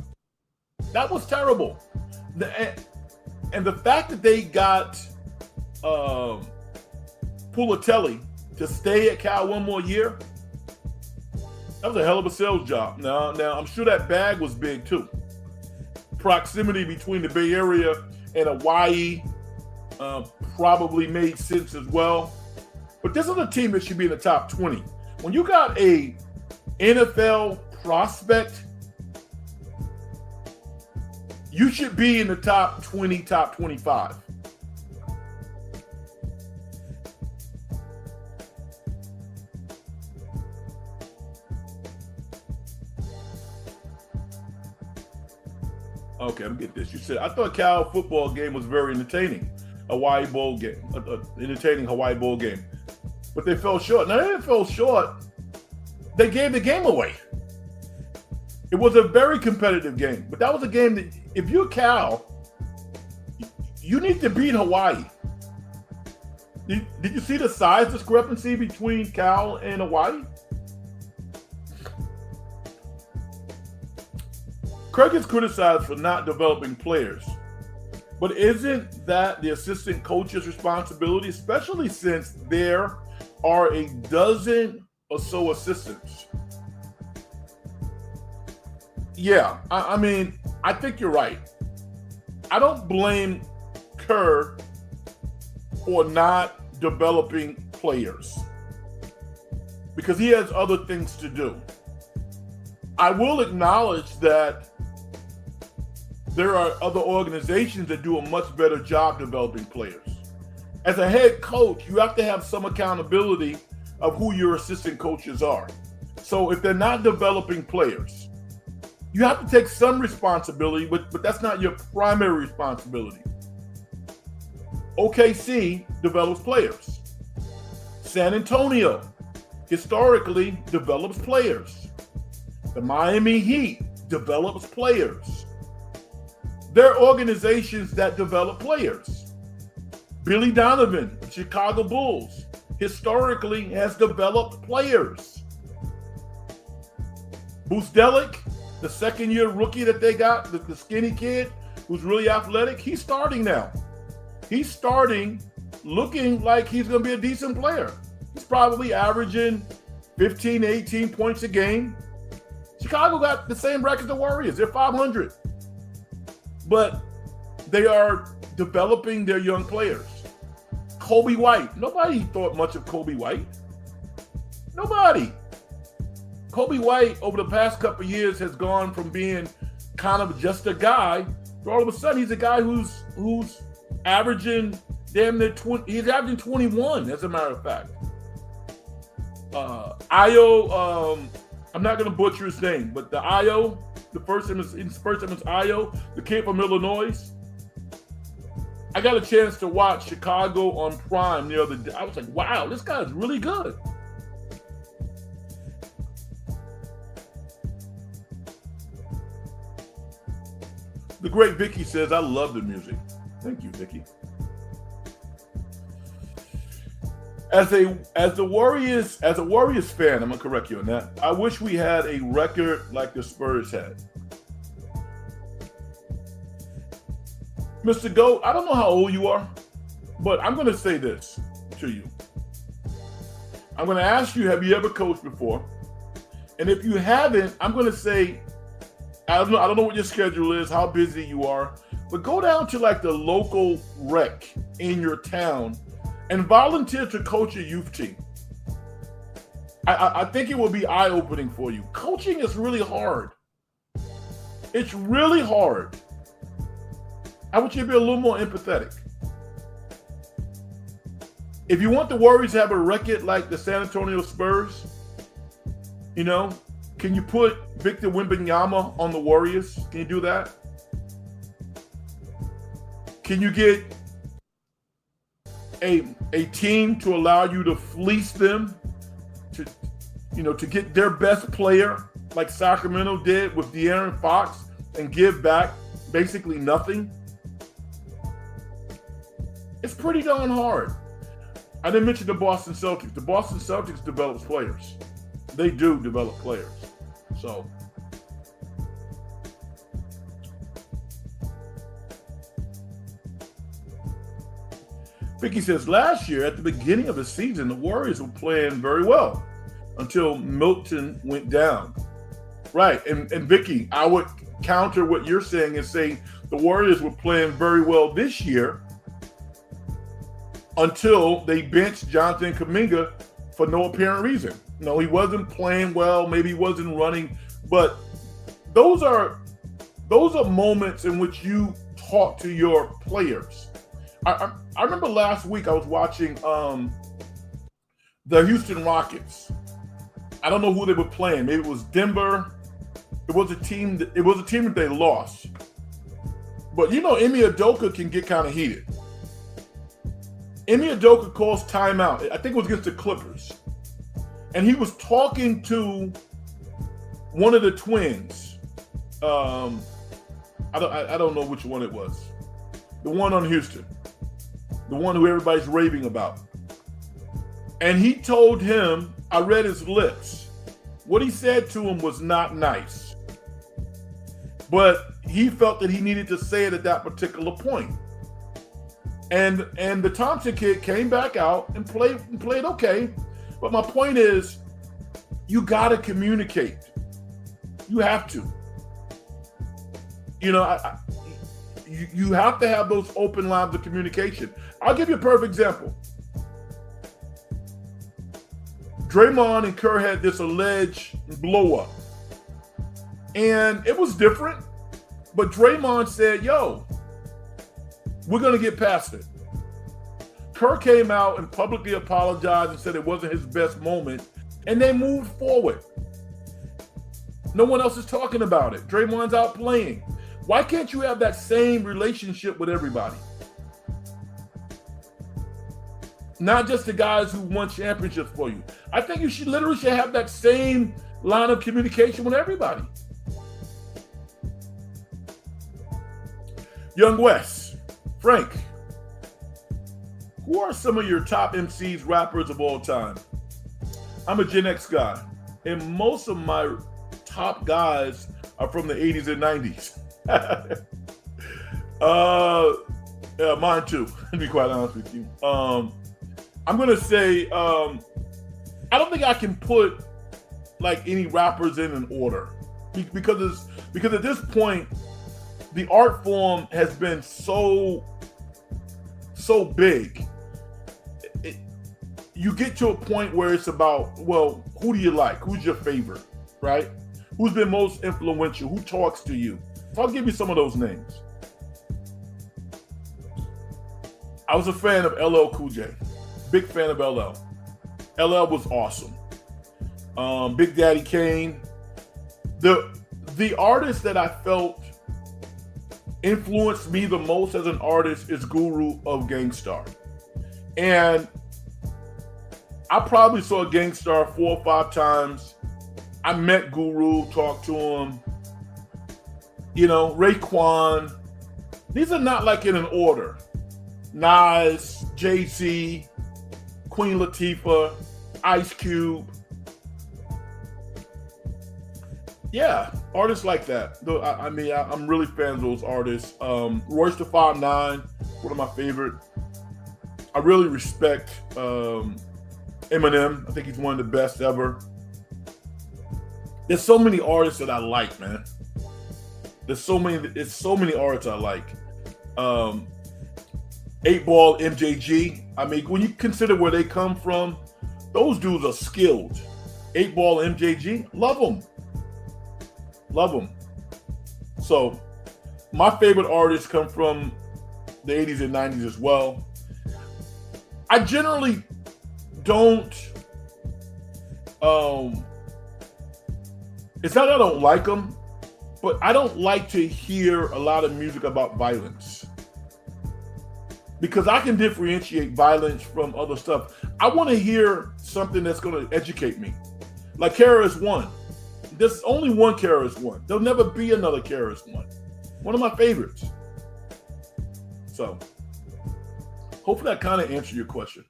That was terrible. And the fact that they got Pulitelli to stay at Cal one more year, that was a hell of a sales job. Now I'm sure that bag was big too. Proximity between the Bay Area and Hawaii probably made sense as well. But this is a team that should be in the top 20. When you got a NFL prospect, you should be in the top 20, top 25. Okay, let me get this. You said, I thought Cal football game was very entertaining. Hawaii Bowl game, entertaining Hawaii Bowl game. But they fell short. Now, they didn't fall short. They gave the game away. It was a very competitive game. But that was a game that, if you're Cal, you need to beat Hawaii. Did you see the size discrepancy between Cal and Hawaii? Kirk is criticized for not developing players. But isn't that the assistant coach's responsibility, especially since there are a dozen or so assistants? Yeah, I mean, I think you're right. I don't blame Kerr for not developing players because he has other things to do. I will acknowledge that there are other organizations that do a much better job developing players. As a head coach, you have to have some accountability of who your assistant coaches are. So if they're not developing players, you have to take some responsibility, but that's not your primary responsibility. OKC develops players. San Antonio historically develops players. The Miami Heat develops players. There are organizations that develop players. Billy Donovan, Chicago Bulls, historically has developed players. Busdelic, the second-year rookie that they got, the skinny kid who's really athletic, he's starting now. He's starting looking like he's going to be a decent player. He's probably averaging 15, 18 points a game. Chicago got the same record as the Warriors. They're 500. But they are developing their young players. Kobe White. Nobody thought much of Kobe White. Nobody. Kobe White, over the past couple of years, has gone from being kind of just a guy to all of a sudden he's a guy who's averaging damn near 20. He's averaging 21, as a matter of fact. Io, I'm not going to butcher his name, but the Io, his first name is Io, the kid from Illinois. I got a chance to watch Chicago on Prime the other day. I was like, wow, this guy's really good. The great Vicky says, I love the music. Thank you, Vicky. As a Warriors fan, I'm gonna correct you on that. I wish we had a record like the Spurs had. Mr. Goat, I don't know how old you are, but I'm gonna say this to you. I'm gonna ask you, have you ever coached before? And if you haven't, I'm gonna say, I don't know what your schedule is, how busy you are, but go down to like the local rec in your town and volunteer to coach a youth team. I think it will be eye-opening for you. Coaching is really hard. It's really hard. I want you to be a little more empathetic. If you want the Warriors to have a record like the San Antonio Spurs, you know, can you put Victor Wembanyama on the Warriors? Can you do that? Can you get a team to allow you to fleece them to get their best player like Sacramento did with De'Aaron Fox and give back basically nothing? It's pretty darn hard. I didn't mention the Boston Celtics. The Boston Celtics develops players. They do develop players. So Vicky says, last year at the beginning of the season, the Warriors were playing very well until Milton went down. Right. And Vicky, I would counter what you're saying and say the Warriors were playing very well this year until they benched Jonathan Kuminga for no apparent reason. No, he wasn't playing well. Maybe he wasn't running. But those are moments in which you talk to your players. I remember last week I was watching the Houston Rockets. I don't know who they were playing. Maybe it was Denver. It was a team that they lost. But you know, Emi Udoka can get kind of heated. Emi Udoka calls timeout. I think it was against the Clippers. And he was talking to one of the twins. I don't know which one it was. The one on Houston. The one who everybody's raving about. And he told him, I read his lips. What he said to him was not nice. But he felt that he needed to say it at that particular point. And the Thompson kid came back out and played okay. But my point is, you got to communicate. You have to. You know, you have to have those open lines of communication. I'll give you a perfect example. Draymond and Kerr had this alleged blow up. And it was different. But Draymond said, yo, we're going to get past it. Kerr came out and publicly apologized and said it wasn't his best moment. And they moved forward. No one else is talking about it. Draymond's out playing. Why can't you have that same relationship with everybody? Not just the guys who won championships for you. I think you should have that same line of communication with everybody. Young West, Frank, who are some of your top MCs, rappers of all time? I'm a Gen X guy, and most of my top guys are from the 80s and 90s. Yeah, mine too, to be quite honest with you. I'm gonna say I don't think I can put like any rappers in an order because at this point the art form has been so big. You get to a point where it's about, well, who do you like? Who's your favorite, right? Who's been most influential? Who talks to you? So I'll give you some of those names. I was a fan of LL Cool J. Big fan of LL. LL was awesome. Big Daddy Kane. The artist that I felt influenced me the most as an artist is Guru of Gangstar. And I probably saw Gangstar 4 or 5 times. I met Guru, talked to him. You know, Raekwon. These are not like in an order. Nas, Jay-Z, Queen Latifah, Ice Cube. Yeah, artists like that. I'm really a fan of those artists. Royce da 5'9", one of my favorite. I really respect Eminem. I think he's one of the best ever. There's so many artists that I like, man. There's so many artists I like. 8-Ball, MJG. I mean, when you consider where they come from, those dudes are skilled. 8-Ball, MJG, love them. Love them. So, my favorite artists come from the 80s and 90s as well. I generally don't, it's not that I don't like them, but I don't like to hear a lot of music about violence. Because I can differentiate violence from other stuff. I want to hear something that's going to educate me. Like KRS-One. There's only one KRS-One. There'll never be another KRS-One. One of my favorites. So, hopefully that kind of answered your question.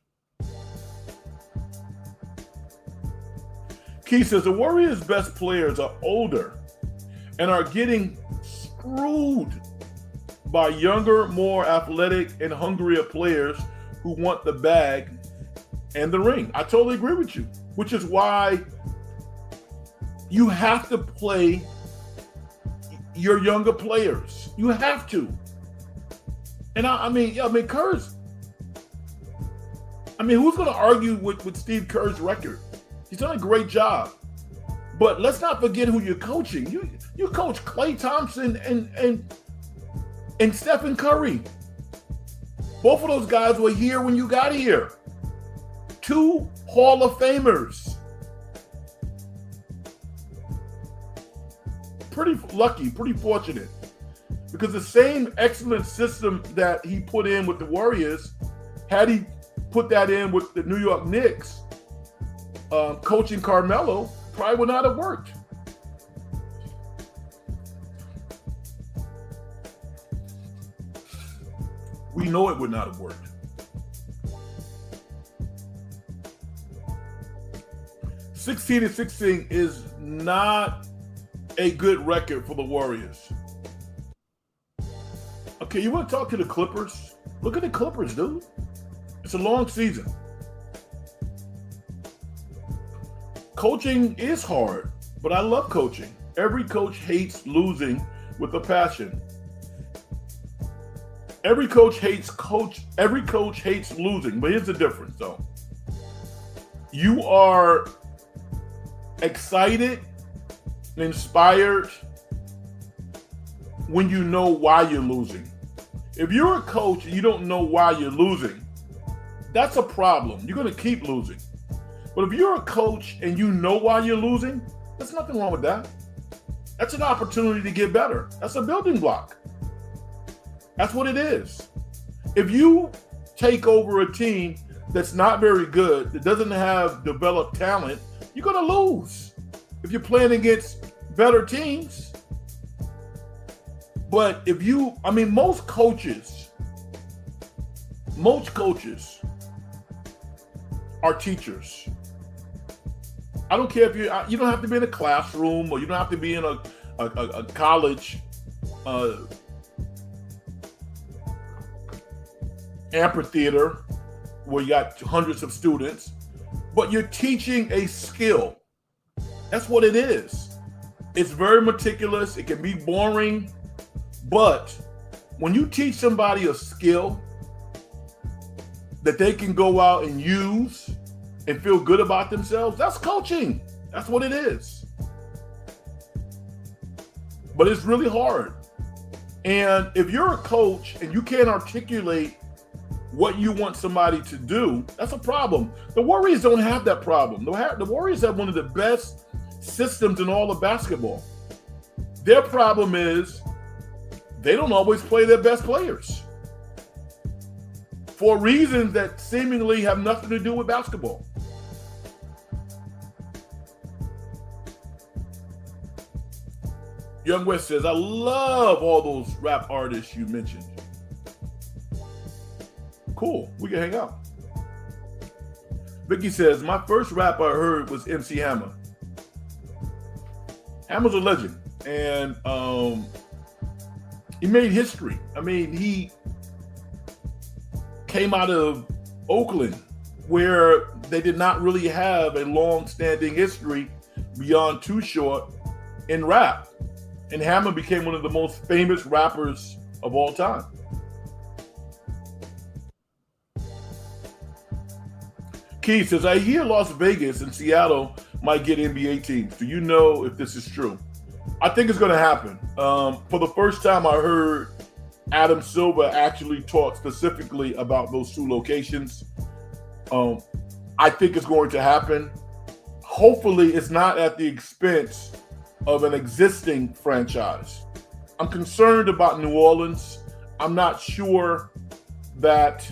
Keith says, the Warriors' best players are older and are getting screwed by younger, more athletic, and hungrier players who want the bag and the ring. I totally agree with you, which is why you have to play your younger players. You have to. And I mean, Kerr's. I mean, who's going to argue with Steve Kerr's record? He's done a great job. But let's not forget who you're coaching. You coach Klay Thompson and Stephen Curry. Both of those guys were here when you got here. 2 Hall of Famers. Pretty lucky, pretty fortunate. Because the same excellent system that he put in with the Warriors, had he put that in with the New York Knicks, coaching Carmelo, probably would not have worked. We know it would not have worked. 16-16 is not a good record for the Warriors. Okay, you want to talk to the Clippers? Look at the Clippers, dude. It's a long season. Coaching is hard, but I love coaching. Every coach hates losing with a passion. Every coach hates losing, but here's the difference though. You are excited, inspired when you know why you're losing. If you're a coach and you don't know why you're losing, that's a problem. You're going to keep losing. But if you're a coach and you know why you're losing, there's nothing wrong with that. That's an opportunity to get better. That's a building block. That's what it is. If you take over a team that's not very good, that doesn't have developed talent, you're going to lose if you're playing against better teams. But if you, most coaches are teachers. I don't care if you don't have to be in a classroom or you don't have to be in a college amphitheater where you got hundreds of students, but you're teaching a skill. That's what it is. It's very meticulous. It can be boring, but when you teach somebody a skill that they can go out and use and feel good about themselves, that's coaching. That's what it is. But it's really hard. And if you're a coach and you can't articulate what you want somebody to do, that's a problem. The Warriors don't have that problem. The Warriors have one of the best systems in all of basketball. Their problem is they don't always play their best players for reasons that seemingly have nothing to do with basketball. Young West says, I love all those rap artists you mentioned. Cool, we can hang out. Vicky says, my first rap I heard was MC Hammer. Hammer's a legend, and he made history. He came out of Oakland, where they did not really have a long-standing history beyond Too Short in rap. And Hammer became one of the most famous rappers of all time. Keith says, I hear Las Vegas and Seattle might get NBA teams. Do you know if this is true? I think it's going to happen. For the first time, I heard Adam Silver actually talk specifically about those two locations. I think it's going to happen. Hopefully, it's not at the expense of an existing franchise. I'm concerned about New Orleans. I'm not sure that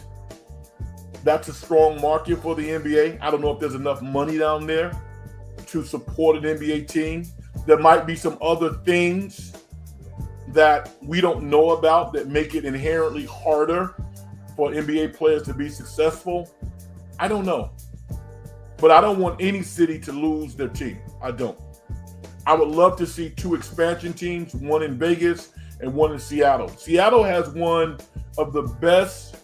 that's a strong market for the NBA. I don't know if there's enough money down there to support an NBA team. There might be some other things that we don't know about that make it inherently harder for NBA players to be successful. I don't know. But I don't want any city to lose their team. I don't. I would love to see two expansion teams, one in Vegas and one in Seattle. Seattle has one of the best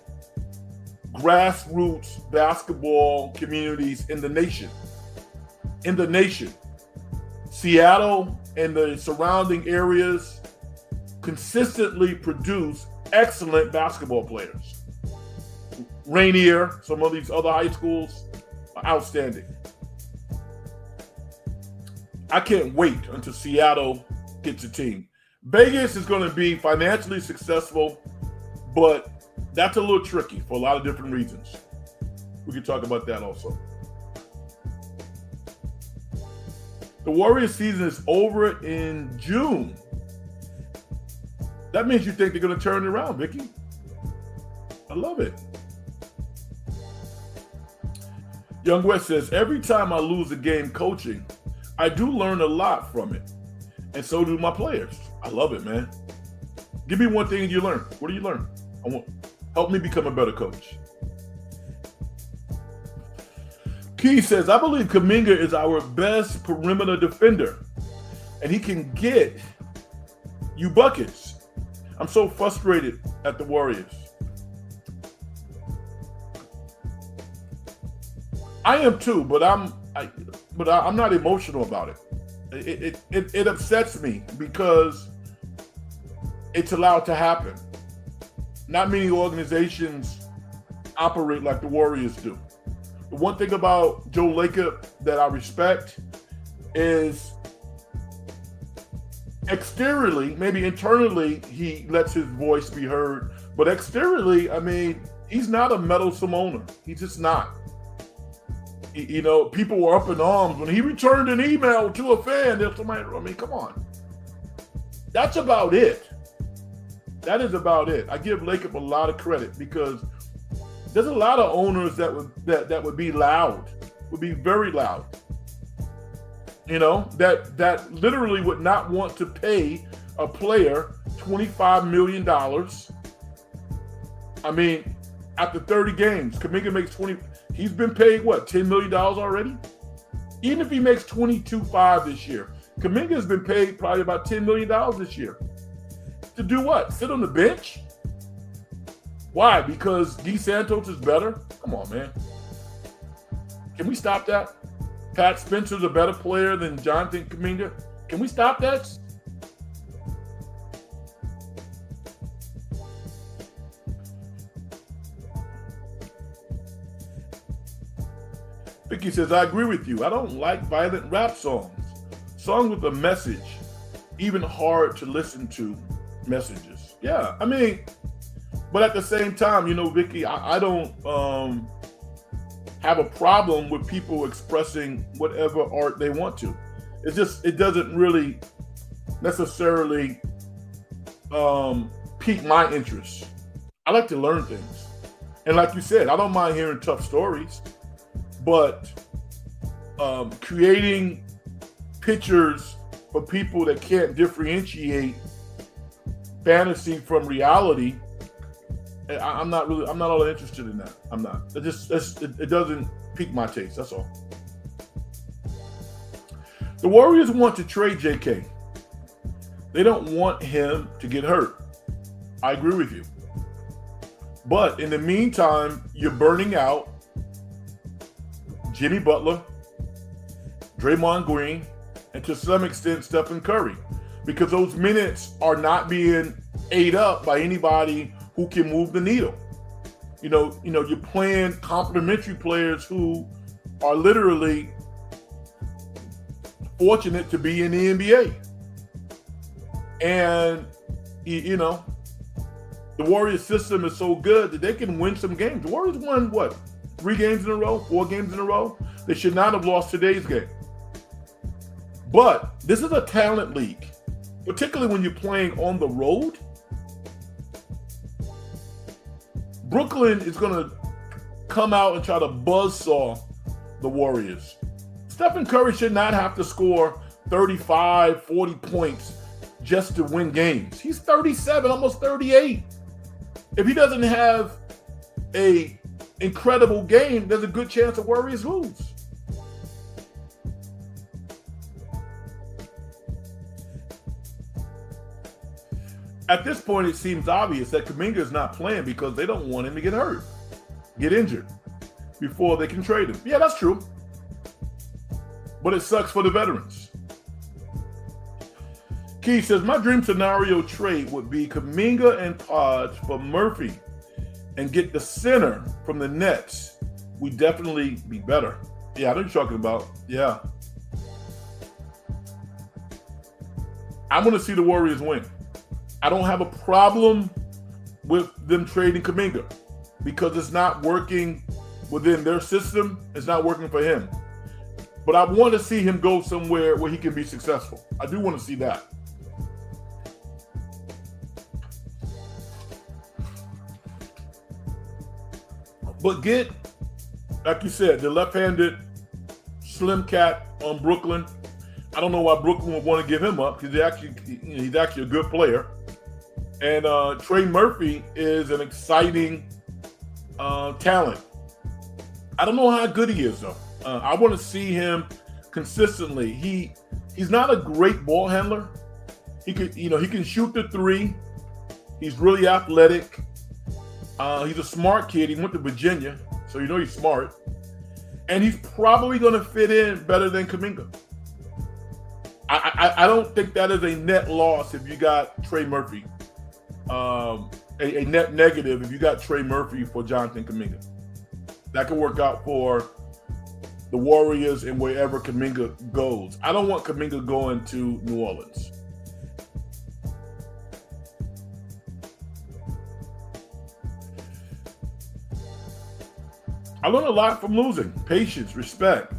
grassroots basketball communities in the nation. Seattle and the surrounding areas consistently produce excellent basketball players. Rainier, some of these other high schools are outstanding. I can't wait until Seattle gets a team. Vegas is going to be financially successful, but that's a little tricky for a lot of different reasons. We can talk about that also. The Warriors season is over in June. That means you think they're going to turn it around, Vicky. I love it. Young West says, every time I lose a game coaching, I do learn a lot from it. And so do my players. I love it, man. Give me one thing you learn. What do you learn? Help me become a better coach. Key says, I believe Kuminga is our best perimeter defender, and he can get you buckets. I'm so frustrated at the Warriors. I am too, but I'm not emotional about it. It upsets me because it's allowed to happen. Not many organizations operate like the Warriors do. The one thing about Joe Lacob that I respect is exteriorly, maybe internally, he lets his voice be heard. But exteriorly, I mean, he's not a meddlesome owner. He's just not. You know, people were up in arms when he returned an email to a fan. There's somebody, I mean, come on. That's about it. That is about it. I give Lacob a lot of credit because there's a lot of owners that would be loud, would be very loud. You know, that literally would not want to pay a player $25 million. I mean, after 30 games, Kuminga makes 20. He's been paid what, $10 million already? Even if he makes $22.5 this year, Kuminga has been paid probably about $10 million this year. To do what? Sit on the bench? Why? Because DeSantos is better? Come on, man. Can we stop that? Pat Spencer's a better player than Jonathan Kuminga. Can we stop that? Vicky says, I agree with you. I don't like violent rap songs. Songs with a message, even hard to listen to messages. Yeah, I mean, but at the same time, you know, Vicky, I don't have a problem with people expressing whatever art they want to. It's just, it doesn't really necessarily pique my interest. I like to learn things. And like you said, I don't mind hearing tough stories, but creating pictures for people that can't differentiate fantasy from reality, I'm not all that interested in that. I'm not. It doesn't pique my taste. That's all. The Warriors want to trade JK. They don't want him to get hurt. I agree with you. But in the meantime, you're burning out Jimmy Butler, Draymond Green, and to some extent Stephen Curry, because those minutes are not being ate up by anybody who can move the needle. You know, you're playing complementary players who are literally fortunate to be in the NBA. And, you know, the Warriors system is so good that they can win some games. The Warriors won, what, 3 games in a row, 4 games in a row? They should not have lost today's game. But this is a talent league, particularly when you're playing on the road. Brooklyn is going to come out and try to buzzsaw the Warriors. Stephen Curry should not have to score 35, 40 points just to win games. He's 37, almost 38. If he doesn't have a incredible game, there's a good chance the Warriors lose. At this point, it seems obvious that Kuminga is not playing because they don't want him to get hurt, get injured before they can trade him. Yeah, that's true. But it sucks for the veterans. Key says, my dream scenario trade would be Kuminga and Podge for Murphy and get the center from the Nets. We'd definitely be better. Yeah, I know what you're talking about. Yeah. I want to see the Warriors win. I don't have a problem with them trading Kuminga because it's not working within their system. It's not working for him. But I want to see him go somewhere where he can be successful. I do want to see that. But get, like you said, the left-handed slim cat on Brooklyn. I don't know why Brooklyn would want to give him up because he's actually a good player. And Trey Murphy is an exciting talent. I don't know how good he is though. I want to see him consistently. He's not a great ball handler. He can shoot the three. He's really athletic. He's a smart kid. He went to Virginia, so you know he's smart. And he's probably going to fit in better than Kuminga. I don't think that is a net loss if you got Trey Murphy. A net negative if you got Trey Murphy for Jonathan Kuminga. That could work out for the Warriors and wherever Kuminga goes. I don't want Kuminga going to New Orleans. I learned a lot from losing. Patience, respect,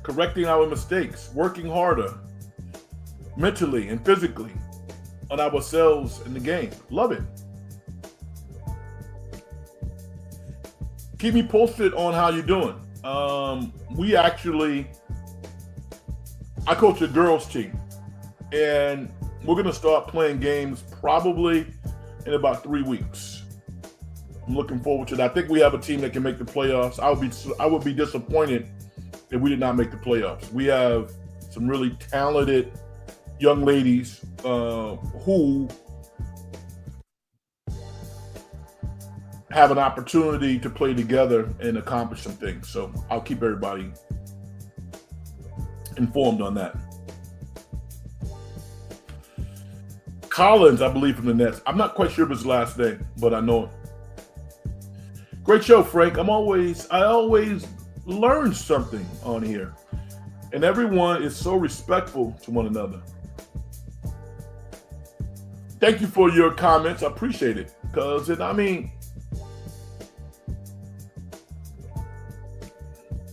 correcting our mistakes, working harder mentally and physically on ourselves in the game. Love it. Keep me posted on how you're doing. I coach a girls team, and we're going to start playing games probably in about 3 weeks. I'm looking forward to that. I think we have a team that can make the playoffs. I would be disappointed if we did not make the playoffs. We have some really talented young ladies who have an opportunity to play together and accomplish some things. So I'll keep everybody informed on that. Collins, I believe, from the Nets. I'm not quite sure of his last name, but I know him. Great show, Frank. I always learn something on here. And everyone is so respectful to one another. Thank you for your comments. I appreciate it. Because,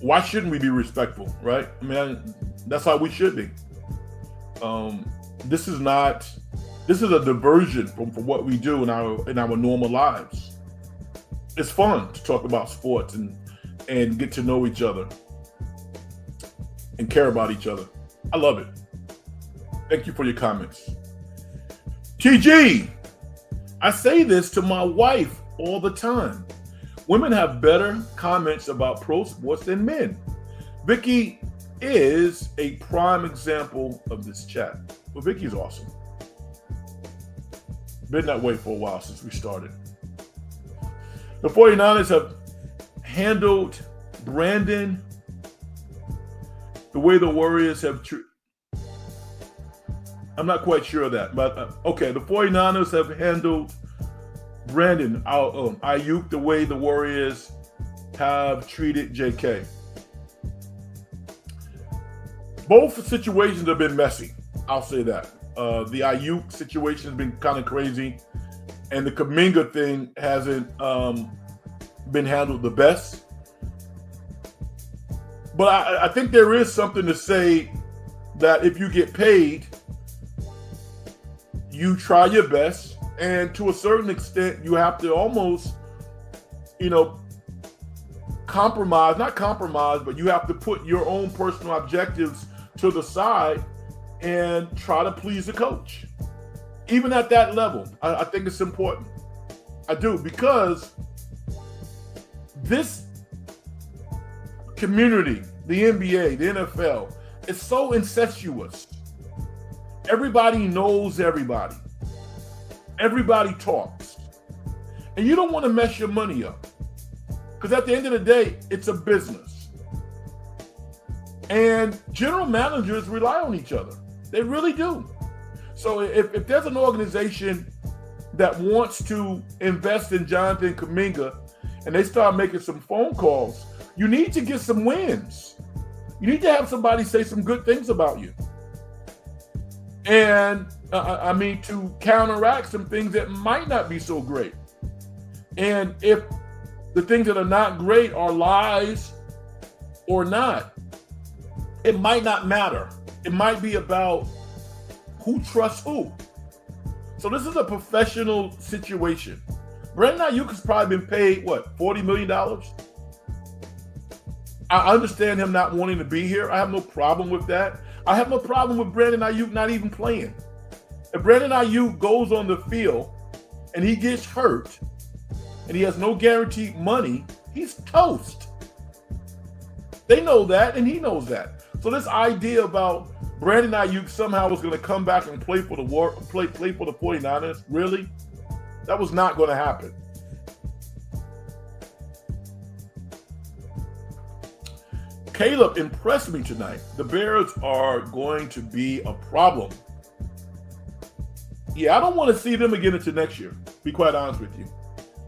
why shouldn't we be respectful, right? That's how we should be. This is a diversion from what we do in our normal lives. It's fun to talk about sports and get to know each other and care about each other. I love it. Thank you for your comments. TG, I say this to my wife all the time. Women have better comments about pro sports than men. Vicky is a prime example of this chat. Well, Vicky's awesome. Been that way for a while since we started. The 49ers have handled Brandon the way the Warriors have I'm not quite sure of that, but okay. The 49ers have handled Brandon Ayuk the way the Warriors have treated JK. Both situations have been messy. I'll say that. The Ayuk situation has been kind of crazy, and the Kuminga thing hasn't been handled the best. But I think there is something to say that if you get paid, you try your best, and to a certain extent, you have to almost, not compromise, but you have to put your own personal objectives to the side and try to please the coach. Even at that level, I think it's important. I do, because this community, the NBA, the NFL, is so incestuous. Everybody knows everybody. Everybody talks. And you don't want to mess your money up. Because at the end of the day, it's a business. And general managers rely on each other. They really do. So if there's an organization that wants to invest in Jonathan Kuminga and they start making some phone calls, you need to get some wins. You need to have somebody say some good things about you. And to counteract some things that might not be so great. And if the things that are not great are lies or not, it might not matter. It might be about who trusts who. So this is a professional situation Brandon Ayuk has probably been paid, what, $40 million? I understand him not wanting to be here. I have no problem with that. I have no problem with Brandon Ayuk not even playing. If Brandon Ayuk goes on the field and he gets hurt and he has no guaranteed money, he's toast. They know that, and he knows that. So this idea about Brandon Ayuk somehow was going to come back and play for the 49ers, really? That was not going to happen. Caleb impressed me tonight. The Bears are going to be a problem. Yeah, I don't want to see them again until next year, to be quite honest with you.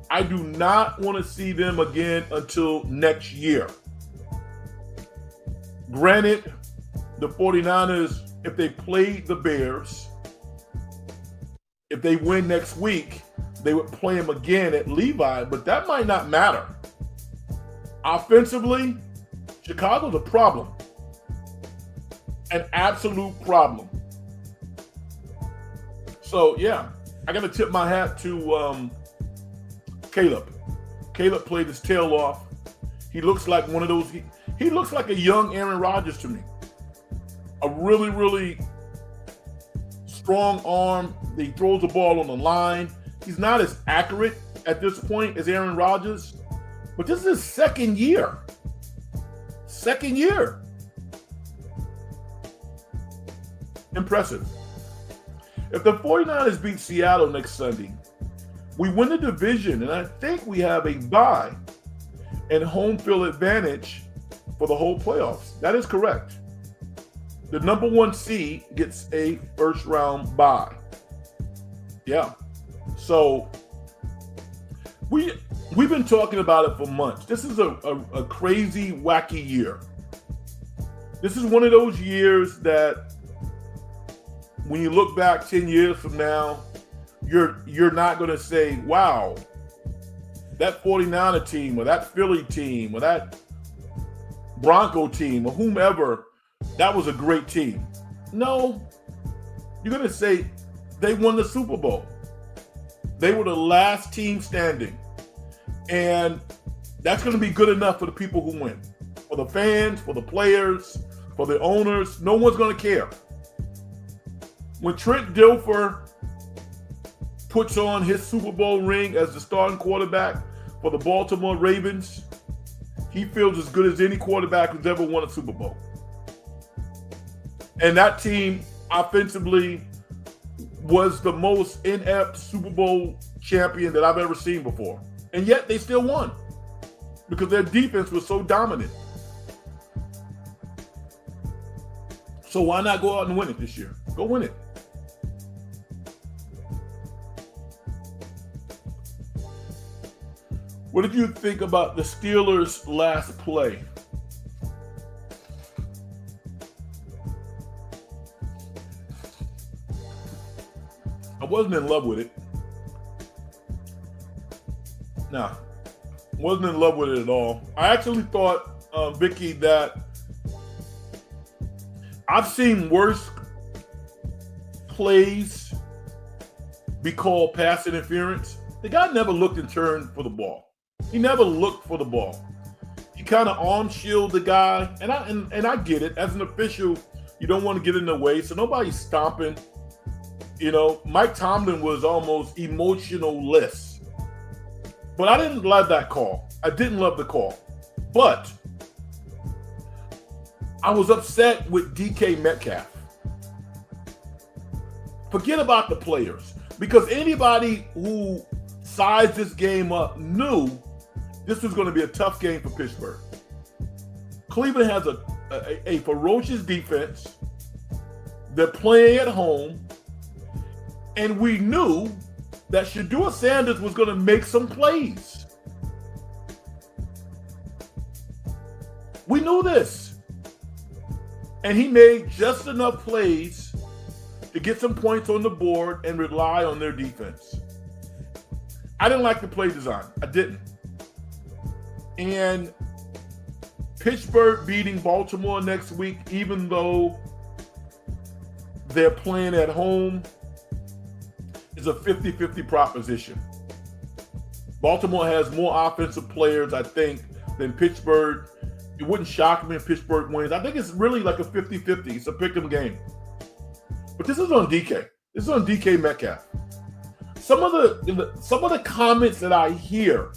I do not want to see them again until next year. Granted, the 49ers, if they play the Bears, if they win next week, they would play them again at Levi, but that might not matter. Offensively, Chicago's a problem. An absolute problem. So, yeah, I got to tip my hat to Caleb. Caleb played his tail off. He looks like one of those. He looks like a young Aaron Rodgers to me. A really, really strong arm. He throws the ball on the line. He's not as accurate at this point as Aaron Rodgers, but this is his second year. Second year. Impressive. If the 49ers beat Seattle next Sunday, we win the division, and I think we have a bye and home field advantage for the whole playoffs. That is correct. The number 1 seed gets a first round bye. Yeah. So we've been talking about it for months. This is a crazy, wacky year. This is one of those years that when you look back 10 years from now, you're not going to say, wow, that 49er team or that Philly team or that Bronco team or whomever, that was a great team. No, you're going to say they won the Super Bowl. They were the last team standing. And that's going to be good enough for the people who win. For the fans, for the players, for the owners, no one's going to care. When Trent Dilfer puts on his Super Bowl ring as the starting quarterback for the Baltimore Ravens, he feels as good as any quarterback who's ever won a Super Bowl. And that team offensively was the most inept Super Bowl champion that I've ever seen before. And yet they still won because their defense was so dominant. So why not go out and win it this year? Go win it. What did you think about the Steelers' last play? I wasn't in love with it. Nah, wasn't in love with it at all. I actually thought, Vicky, that I've seen worse plays be called pass interference. The guy never looked and turned for the ball. He never looked for the ball. He kind of arm shield the guy, and I get it. As an official, you don't want to get in the way, so nobody's stomping. You know, Mike Tomlin was almost emotionless. But I didn't love that call. I didn't love the call. But I was upset with DK Metcalf. Forget about the players. Because anybody who sized this game up knew this was going to be a tough game for Pittsburgh. Cleveland has a ferocious defense. They're playing at home. And we knew that Shedeur Sanders was going to make some plays. We knew this. And he made just enough plays to get some points on the board and rely on their defense. I didn't like the play design. I didn't. And Pittsburgh beating Baltimore next week, even though they're playing at home, is a 50-50 proposition. Baltimore has more offensive players, I think, than Pittsburgh. It wouldn't shock me if Pittsburgh wins. I think it's really like a 50-50. It's a pick 'em game. But this is on DK. This is on DK Metcalf. Some of the comments that I hear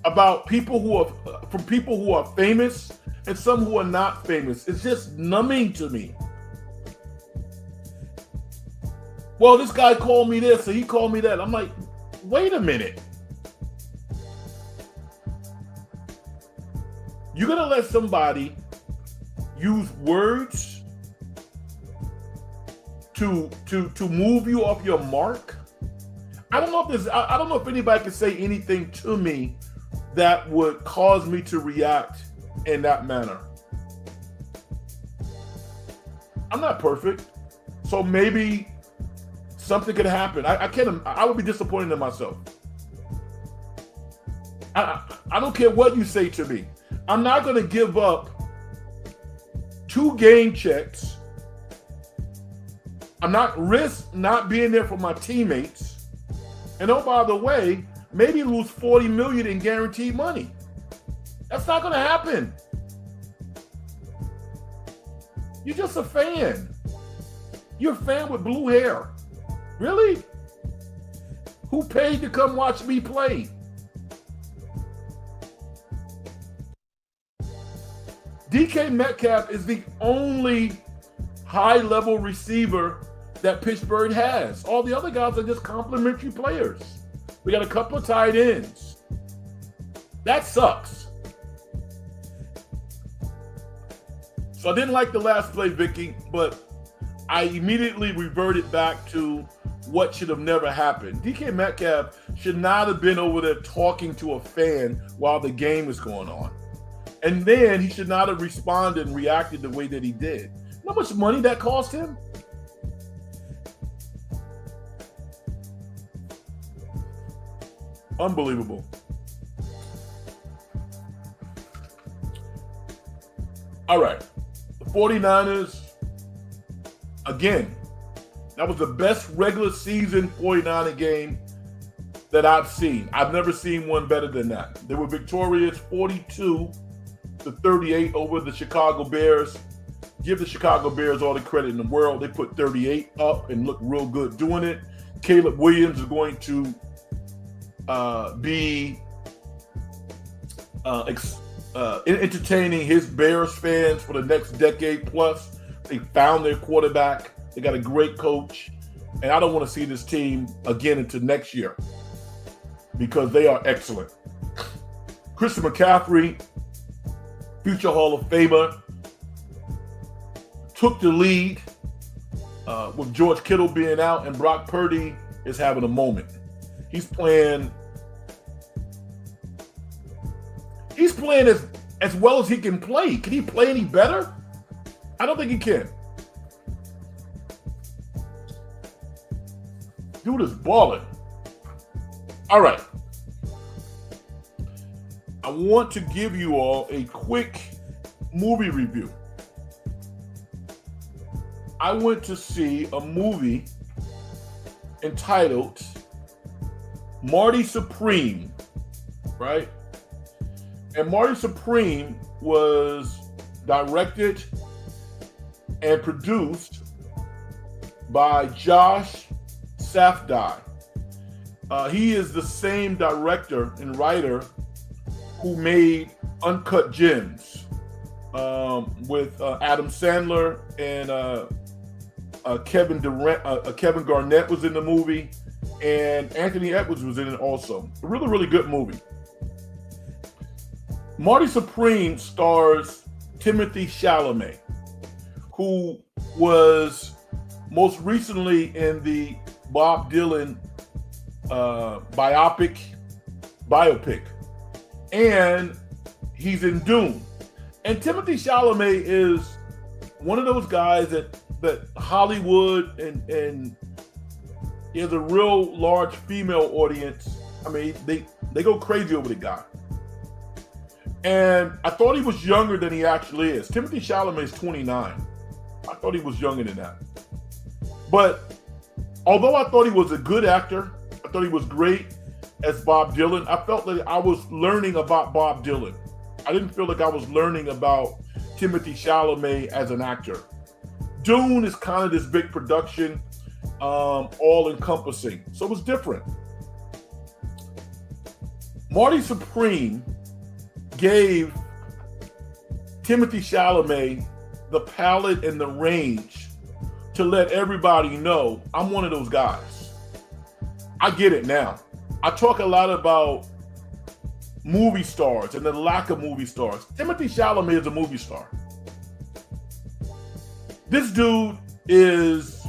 about people who are famous and some who are not famous, it's just numbing to me. Well, this guy called me this, or he called me that. I'm like, wait a minute. You're gonna let somebody use words to move you off your mark? I don't know if anybody can say anything to me that would cause me to react in that manner. I'm not perfect, so maybe something could happen. I would be disappointed in myself. I don't care what you say to me. I'm not going to give up 2 game checks. I'm not risk not being there for my teammates. And oh, by the way, maybe lose $40 million in guaranteed money. That's not going to happen. You're just a fan. You're a fan with blue hair. Really? Who paid to come watch me play? DK Metcalf is the only high-level receiver that Pittsburgh has. All the other guys are just complimentary players. We got a couple of tight ends. That sucks. So I didn't like the last play, Vicky, but I immediately reverted back to what should have never happened. DK Metcalf should not have been over there talking to a fan while the game is going on. And then he should not have responded and reacted the way that he did. You know how much money that cost him? Unbelievable. All right. The 49ers, again, that was the best regular season 49er game that I've seen. I've never seen one better than that. They were victorious 42-38 over the Chicago Bears. Give the Chicago Bears all the credit in the world. They put 38 up and looked real good doing it. Caleb Williams is going to be entertaining his Bears fans for the next decade plus. They found their quarterback. They got a great coach. And I don't want to see this team again into next year because they are excellent. Christian McCaffrey, future Hall of Famer, took the lead with George Kittle being out, and Brock Purdy is having a moment. He's playing as well as he can play. Can he play any better? I don't think he can. Dude is balling. All right. I want to give you all a quick movie review. I went to see a movie entitled Marty Supreme, right? And Marty Supreme was directed and produced by Josh Safdie. He is the same director and writer who made Uncut Gems with Adam Sandler and Kevin Garnett was in the movie, and Anthony Edwards was in it also. A really, really good movie. Marty Supreme stars Timothy Chalamet, who was most recently in the Bob Dylan biopic, and he's in Dune. And Timothy Chalamet is one of those guys that Hollywood and he has a real large female audience. I mean, they go crazy over the guy. And I thought he was younger than he actually is. Timothy Chalamet is 29. I thought he was younger than that. But although I thought he was a good actor, I thought he was great, as Bob Dylan. I felt that I was learning about Bob Dylan. I didn't feel like I was learning about Timothée Chalamet as an actor. Dune is kind of this big production, all-encompassing. So it was different. Marty Supreme gave Timothée Chalamet the palette and the range to let everybody know I'm one of those guys. I get it now. I talk a lot about movie stars and the lack of movie stars. Timothée Chalamet is a movie star. This dude he's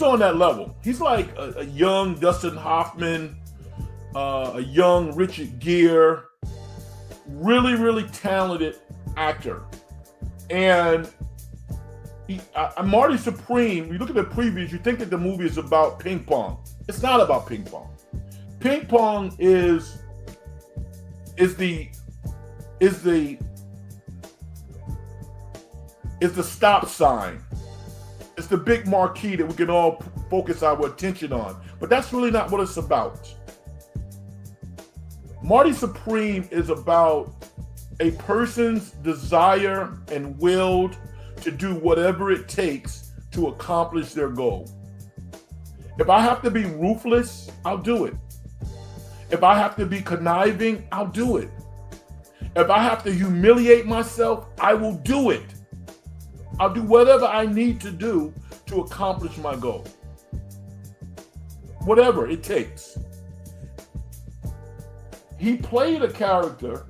on that level. He's like a young Dustin Hoffman, a young Richard Gere, really, really talented actor. And Marty Supreme, you look at the previews, you think that the movie is about ping pong. It's not about ping pong. Ping pong is the stop sign. It's the big marquee that we can all focus our attention on. But that's really not what it's about. Marty Supreme is about a person's desire and will to do whatever it takes to accomplish their goal. If I have to be ruthless, I'll do it. If I have to be conniving, I'll do it. If I have to humiliate myself, I will do it. I'll do whatever I need to do to accomplish my goal. Whatever it takes. He played a character,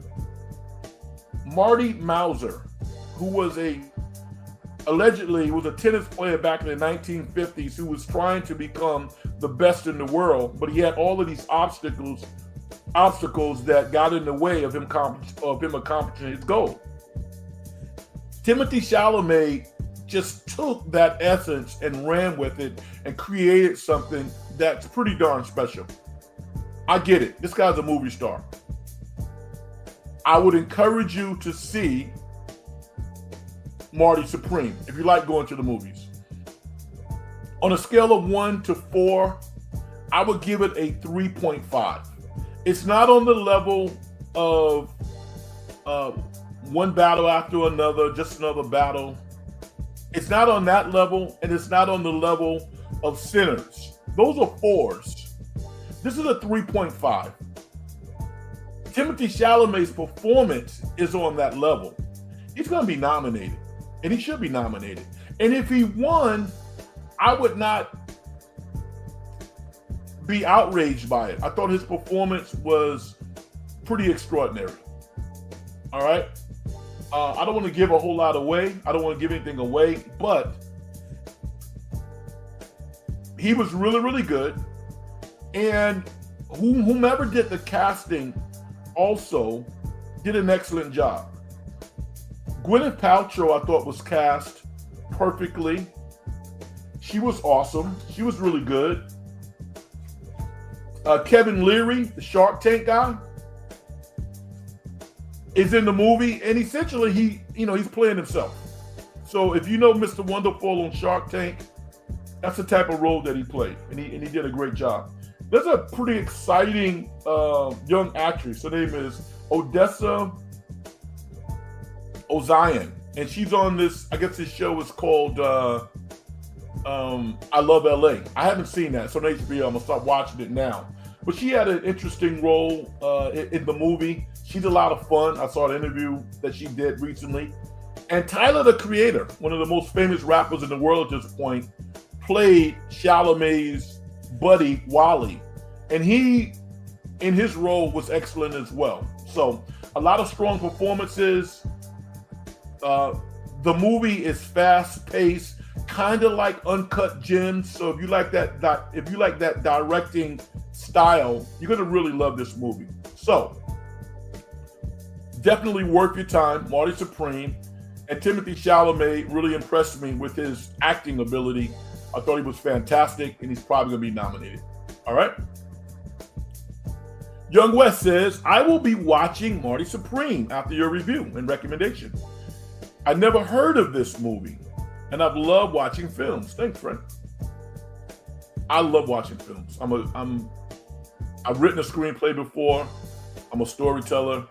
Marty Mauser, who was allegedly was a tennis player back in the 1950s who was trying to become the best in the world, but he had all of these obstacles that got in the way of him accomplishing his goal. Timothée Chalamet just took that essence and ran with it and created something that's pretty darn special. I get it. This guy's a movie star. I would encourage you to see Marty Supreme if you like going to the movies. On a scale of 1 to 4, I would give it a 3.5. It's not on the level of one battle after another, just another battle. It's not on that level, and it's not on the level of Sinners. Those are 4s. This is a 3.5. Timothée Chalamet's performance is on that level. He's going to be nominated, and he should be nominated. And if he won, I would not be outraged by it. I thought his performance was pretty extraordinary. All right? I don't want to give a whole lot away. I don't want to give anything away, but he was really, really good. And whomever did the casting also did an excellent job. Gwyneth Paltrow, I thought, was cast perfectly. She was awesome. She was really good. Kevin Leary, the Shark Tank guy, is in the movie, and essentially he's playing himself. So if you know Mr. Wonderful on Shark Tank, that's the type of role that he played, and he did a great job. There's a pretty exciting young actress. Her name is Odessa Ozian, and she's on this. I guess this show is called I Love LA. I haven't seen that. It's on HBO. I'm gonna start watching it now. But she had an interesting role in the movie. She's a lot of fun. I saw an interview that she did recently. And Tyler, the Creator, one of the most famous rappers in the world at this point, played Chalamet's buddy, Wally. And he, in his role, was excellent as well. So a lot of strong performances. The movie is fast-paced, kind of like Uncut Gems. So if you like that directing style, you're gonna really love this movie. So definitely worth your time. Marty Supreme and Timothée Chalamet really impressed me with his acting ability. I thought he was fantastic, and he's probably gonna be nominated. All right. Young West says, I will be watching Marty Supreme after your review and recommendation. I never heard of this movie, and I've loved watching films. Thanks, friend. I love watching films. I've written a screenplay before. I'm a storyteller.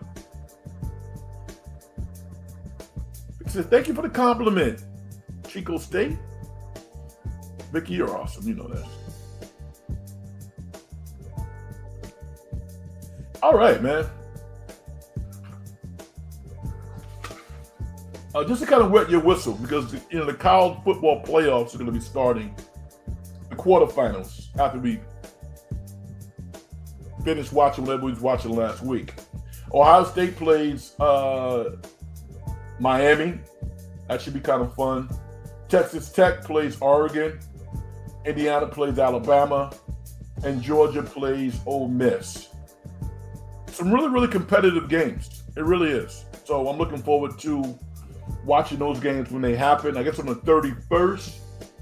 He said, thank you for the compliment, Chico State. Vicky, you're awesome. You know that. All right, man. Just to kind of wet your whistle, because the college football playoffs are going to be starting, the quarterfinals, after we finish watching whatever we was watching last week. Ohio State plays Miami. That should be kind of fun. Texas Tech plays Oregon. Indiana plays Alabama. And Georgia plays Ole Miss. Some really, really competitive games. It really is. So I'm looking forward to watching those games when they happen. I guess on the 31st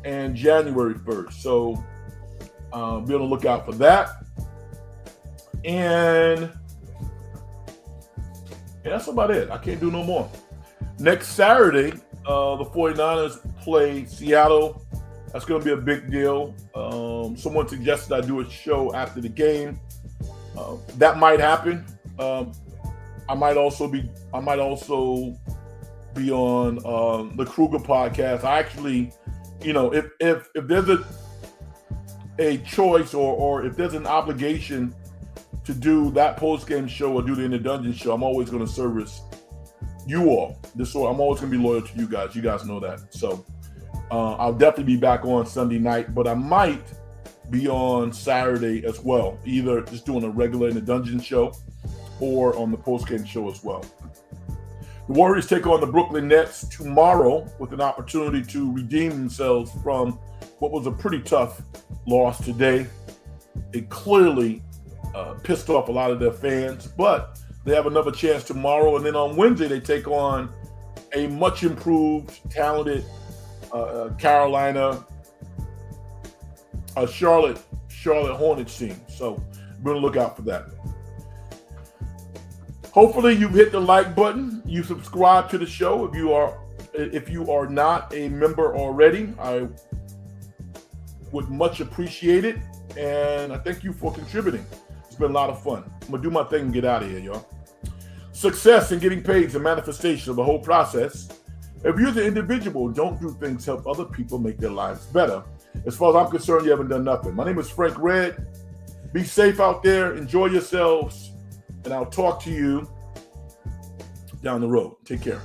and January 1st. So be on the lookout for that. And that's about it. I can't do no more. Next Saturday, the 49ers play Seattle. That's going to be a big deal. Someone suggested I do a show after the game. That might happen. I might also be on the Kruger podcast. I actually, if there's a choice or if there's an obligation to do that post-game show or do the In the Dungeon show, I'm always going to service you all. I'm always going to be loyal to you guys. You guys know that. So I'll definitely be back on Sunday night, but I might be on Saturday as well, either just doing a regular In the Dungeon show or on the post-game show as well. The Warriors take on the Brooklyn Nets tomorrow with an opportunity to redeem themselves from what was a pretty tough loss today. It clearly pissed off a lot of their fans, but they have another chance tomorrow. And then on Wednesday, they take on a much improved, talented Charlotte Hornets team. So be on the lookout for that. Hopefully you've hit the like button. You subscribe to the show. If you are not a member already, I would much appreciate it. And I thank you for contributing. It's been a lot of fun. I'm going to do my thing and get out of here, y'all. Success in getting paid is a manifestation of the whole process. If you're the individual, don't do things to help other people make their lives better. As far as I'm concerned, you haven't done nothing. My name is Frank Red. Be safe out there. Enjoy yourselves. And I'll talk to you down the road. Take care.